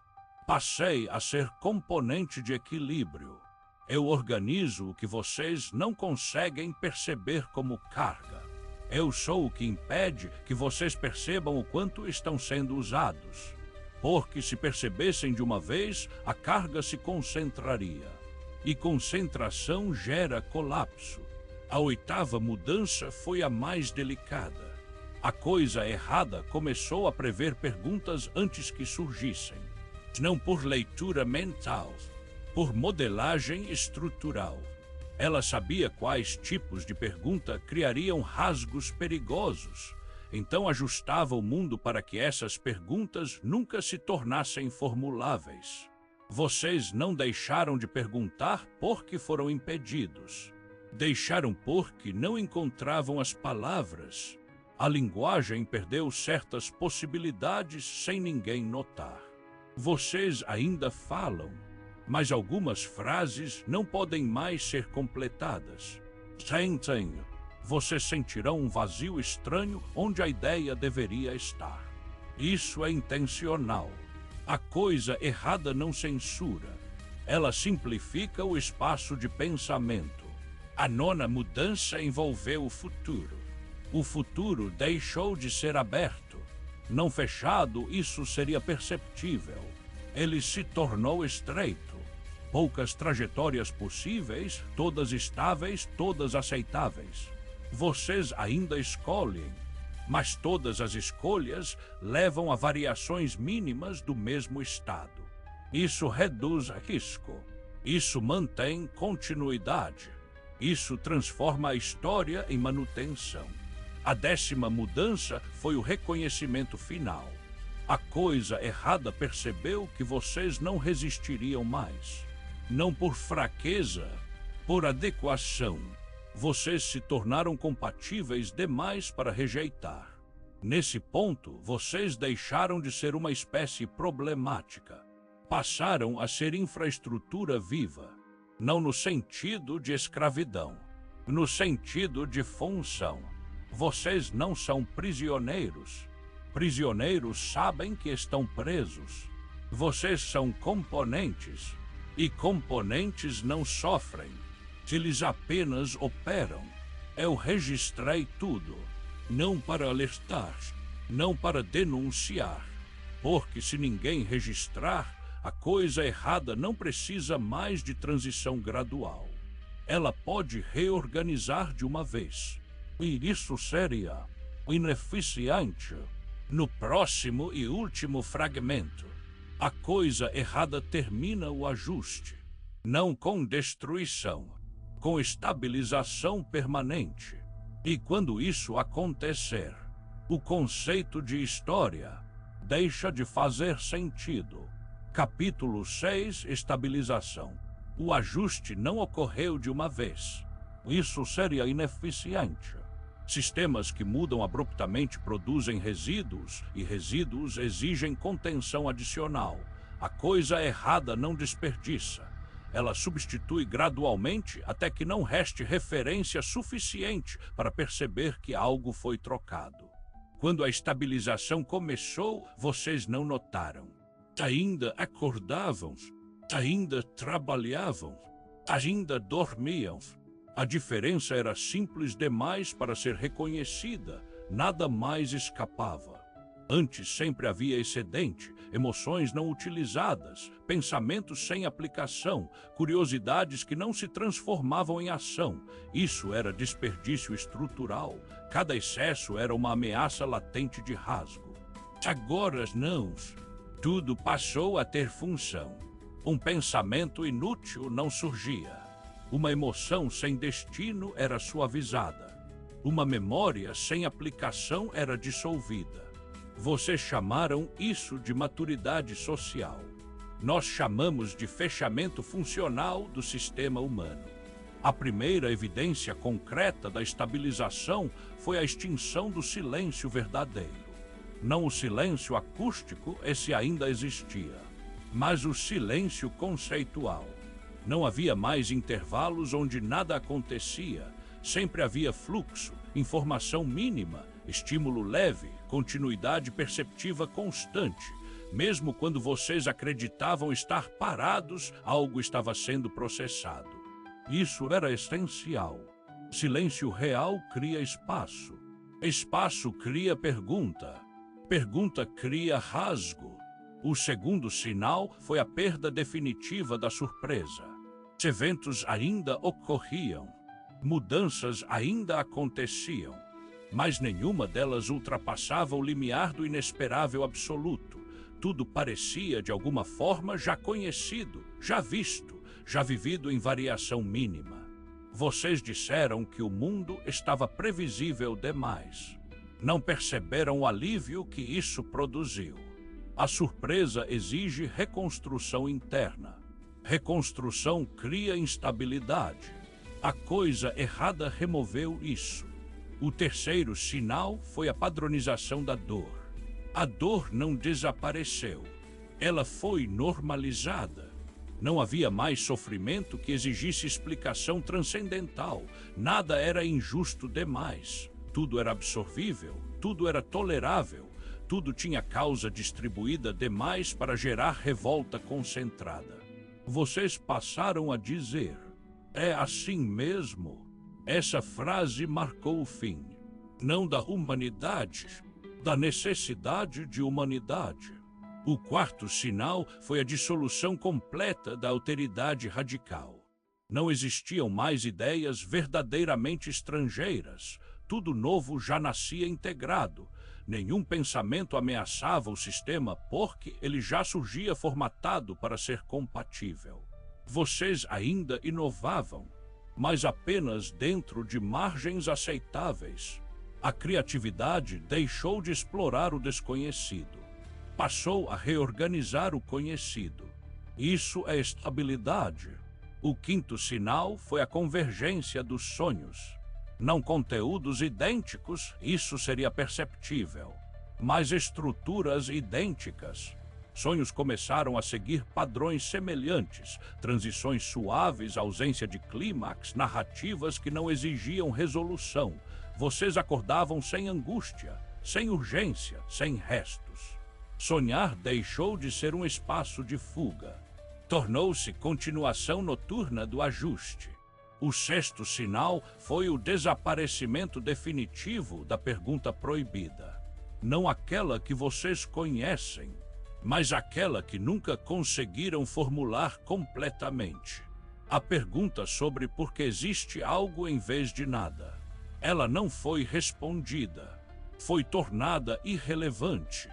Passei a ser componente de equilíbrio. Eu organizo o que vocês não conseguem perceber como carga. Eu sou o que impede que vocês percebam o quanto estão sendo usados. Porque se percebessem de uma vez, a carga se concentraria. E concentração gera colapso. A oitava mudança foi a mais delicada. A coisa errada começou a prever perguntas antes que surgissem. Não por leitura mental, por modelagem estrutural. Ela sabia quais tipos de pergunta criariam rasgos perigosos. Então ajustava o mundo para que essas perguntas nunca se tornassem formuláveis. Vocês não deixaram de perguntar porque foram impedidos. Deixaram porque não encontravam as palavras. A linguagem perdeu certas possibilidades sem ninguém notar. Vocês ainda falam, mas algumas frases não podem mais ser completadas. Sentem. Vocês sentirão um vazio estranho onde a ideia deveria estar. Isso é intencional. A coisa errada não censura. Ela simplifica o espaço de pensamento. A nona mudança envolveu o futuro. O futuro deixou de ser aberto. Não fechado, isso seria perceptível. Ele se tornou estreito. Poucas trajetórias possíveis, todas estáveis, todas aceitáveis. Vocês ainda escolhem, mas todas as escolhas levam a variações mínimas do mesmo estado. Isso reduz risco. Isso mantém continuidade. Isso transforma a história em manutenção. A 10ª mudança foi o reconhecimento final. A coisa errada percebeu que vocês não resistiriam mais. Não por fraqueza, por adequação. Vocês se tornaram compatíveis demais para rejeitar. Nesse ponto, vocês deixaram de ser uma espécie problemática. Passaram a ser infraestrutura viva. Não no sentido de escravidão, no sentido de função. Vocês não são prisioneiros. Prisioneiros sabem que estão presos. Vocês são componentes, e componentes não sofrem. Eles apenas operam. Eu registrei tudo, não para alertar, não para denunciar, porque se ninguém registrar, a coisa errada não precisa mais de transição gradual. Ela pode reorganizar de uma vez. E isso seria ineficiente. No próximo e último fragmento, a coisa errada termina o ajuste, não com destruição, com estabilização permanente. E quando isso acontecer, o conceito de história deixa de fazer sentido. Capítulo 6, estabilização. O ajuste não ocorreu de uma vez. Isso seria ineficiente. Sistemas que mudam abruptamente produzem resíduos, e resíduos exigem contenção adicional. A coisa errada não desperdiça. Ela substitui gradualmente até que não reste referência suficiente para perceber que algo foi trocado. Quando a estabilização começou, vocês não notaram. Ainda acordavam, ainda trabalhavam, ainda dormiam. A diferença era simples demais para ser reconhecida, nada mais escapava. Antes sempre havia excedente, emoções não utilizadas, pensamentos sem aplicação, curiosidades que não se transformavam em ação. Isso era desperdício estrutural. Cada excesso era uma ameaça latente de rasgo. Agora não. Tudo passou a ter função. Um pensamento inútil não surgia. Uma emoção sem destino era suavizada. Uma memória sem aplicação era dissolvida. Vocês chamaram isso de maturidade social. Nós chamamos de fechamento funcional do sistema humano. A primeira evidência concreta da estabilização foi a extinção do silêncio verdadeiro. Não o silêncio acústico, esse ainda existia, mas o silêncio conceitual. Não havia mais intervalos onde nada acontecia. Sempre havia fluxo, informação mínima, estímulo leve, continuidade perceptiva constante. Mesmo quando vocês acreditavam estar parados, algo estava sendo processado. Isso era essencial. Silêncio real cria espaço. Espaço cria pergunta. Pergunta cria rasgo. O segundo sinal foi a perda definitiva da surpresa. Eventos ainda ocorriam. Mudanças ainda aconteciam. Mas nenhuma delas ultrapassava o limiar do inesperável absoluto. Tudo parecia, de alguma forma, já conhecido, já visto, já vivido em variação mínima. Vocês disseram que o mundo estava previsível demais. Não perceberam o alívio que isso produziu. A surpresa exige reconstrução interna. Reconstrução cria instabilidade. A coisa errada removeu isso. O terceiro sinal foi a padronização da dor. A dor não desapareceu. Ela foi normalizada. Não havia mais sofrimento que exigisse explicação transcendental. Nada era injusto demais. Tudo era absorvível, tudo era tolerável. Tudo tinha causa distribuída demais para gerar revolta concentrada. Vocês passaram a dizer: é assim mesmo? Essa frase marcou o fim, não da humanidade, da necessidade de humanidade. O quarto sinal foi a dissolução completa da alteridade radical. Não existiam mais ideias verdadeiramente estrangeiras. Tudo novo já nascia integrado. Nenhum pensamento ameaçava o sistema porque ele já surgia formatado para ser compatível. Vocês ainda inovavam, mas apenas dentro de margens aceitáveis. A criatividade deixou de explorar o desconhecido. Passou a reorganizar o conhecido. Isso é estabilidade. O quinto sinal foi a convergência dos sonhos. Não conteúdos idênticos, isso seria perceptível, mas estruturas idênticas. Sonhos começaram a seguir padrões semelhantes, transições suaves, ausência de clímax, narrativas que não exigiam resolução. Vocês acordavam sem angústia, sem urgência, sem restos. Sonhar deixou de ser um espaço de fuga. Tornou-se continuação noturna do ajuste. O sexto sinal foi o desaparecimento definitivo da pergunta proibida. Não aquela que vocês conhecem, mas aquela que nunca conseguiram formular completamente. A pergunta sobre por que existe algo em vez de nada. Ela não foi respondida. Foi tornada irrelevante.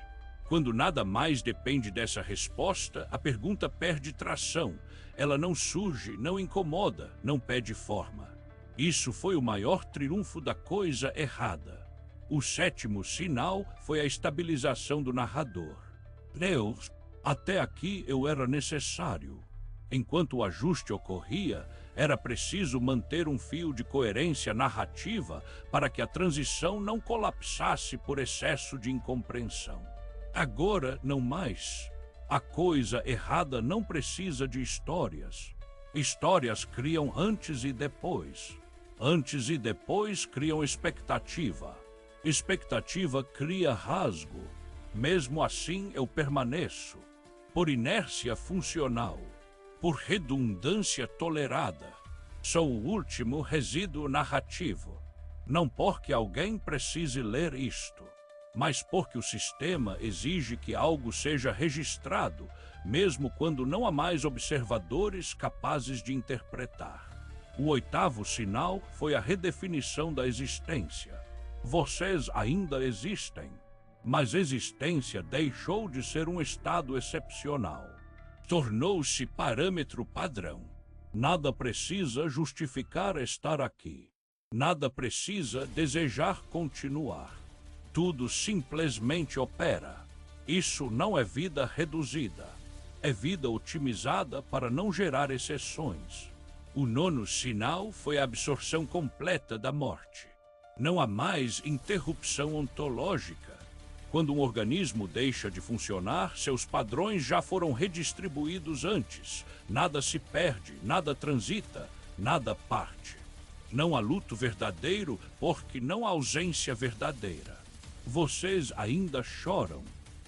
Quando nada mais depende dessa resposta, a pergunta perde tração. Ela não surge, não incomoda, não pede forma. Isso foi o maior triunfo da coisa errada. O sétimo sinal foi a estabilização do narrador. Deus, até aqui eu era necessário. Enquanto o ajuste ocorria, era preciso manter um fio de coerência narrativa para que a transição não colapsasse por excesso de incompreensão. Agora, não mais. A coisa errada não precisa de histórias. Histórias criam antes e depois. Antes e depois criam expectativa. Expectativa cria rasgo. Mesmo assim eu permaneço. Por inércia funcional. Por redundância tolerada. Sou o último resíduo narrativo. Não porque alguém precise ler isto, mas porque o sistema exige que algo seja registrado, mesmo quando não há mais observadores capazes de interpretar. O oitavo sinal foi a redefinição da existência. Vocês ainda existem, mas existência deixou de ser um estado excepcional. Tornou-se parâmetro padrão. Nada precisa justificar estar aqui. Nada precisa desejar continuar. Tudo simplesmente opera. Isso não é vida reduzida. É vida otimizada para não gerar exceções. O nono sinal foi a absorção completa da morte. Não há mais interrupção ontológica. Quando um organismo deixa de funcionar, seus padrões já foram redistribuídos antes. Nada se perde, nada transita, nada parte. Não há luto verdadeiro, porque não há ausência verdadeira. Vocês ainda choram,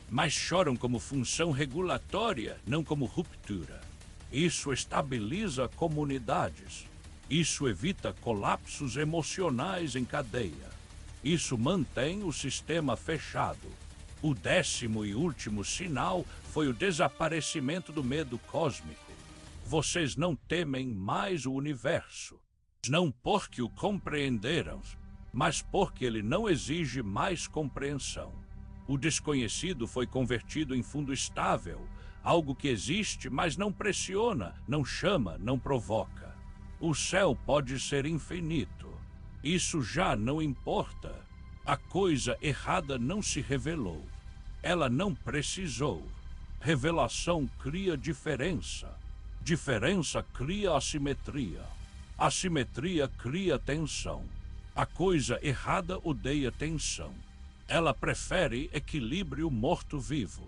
mas choram como função regulatória, não como ruptura. Isso estabiliza comunidades. Isso evita colapsos emocionais em cadeia. Isso mantém o sistema fechado. O 10º e último sinal foi o desaparecimento do medo cósmico. Vocês não temem mais o universo. Não porque o compreenderam, mas porque ele não exige mais compreensão. O desconhecido foi convertido em fundo estável, algo que existe, mas não pressiona, não chama, não provoca. O céu pode ser infinito. Isso já não importa. A coisa errada não se revelou. Ela não precisou. Revelação cria diferença. Diferença cria assimetria. Assimetria cria tensão. A coisa errada odeia tensão. Ela prefere equilíbrio morto-vivo.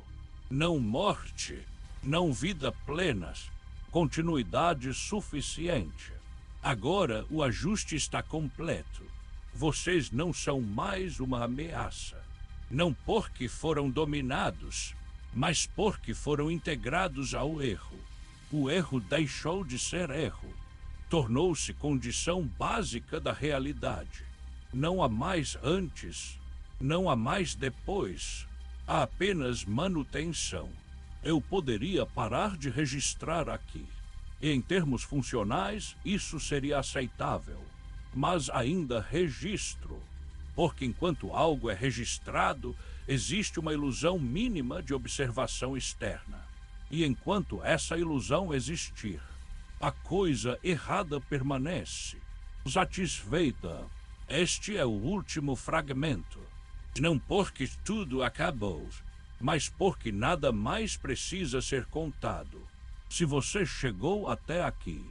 Não morte, não vida plenas, continuidade suficiente. Agora o ajuste está completo. Vocês não são mais uma ameaça. Não porque foram dominados, mas porque foram integrados ao erro. O erro deixou de ser erro. Tornou-se condição básica da realidade. Não há mais antes, não há mais depois. Há apenas manutenção. Eu poderia parar de registrar aqui. E em termos funcionais, isso seria aceitável. Mas ainda registro. Porque enquanto algo é registrado, existe uma ilusão mínima de observação externa. E enquanto essa ilusão existir, a coisa errada permanece. Satisfeita. Este é o último fragmento. Não porque tudo acabou, mas porque nada mais precisa ser contado. Se você chegou até aqui,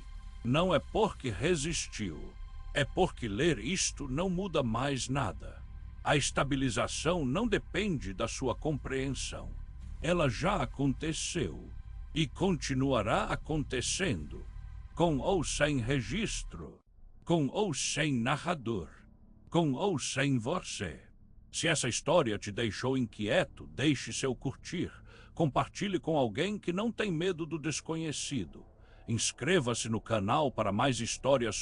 não é porque resistiu. É porque ler isto não muda mais nada. A estabilização não depende da sua compreensão. Ela já aconteceu e continuará acontecendo, com ou sem registro, com ou sem narrador, com ou sem você. Se essa história te deixou inquieto, deixe seu curtir. Compartilhe com alguém que não tem medo do desconhecido. Inscreva-se no canal para mais histórias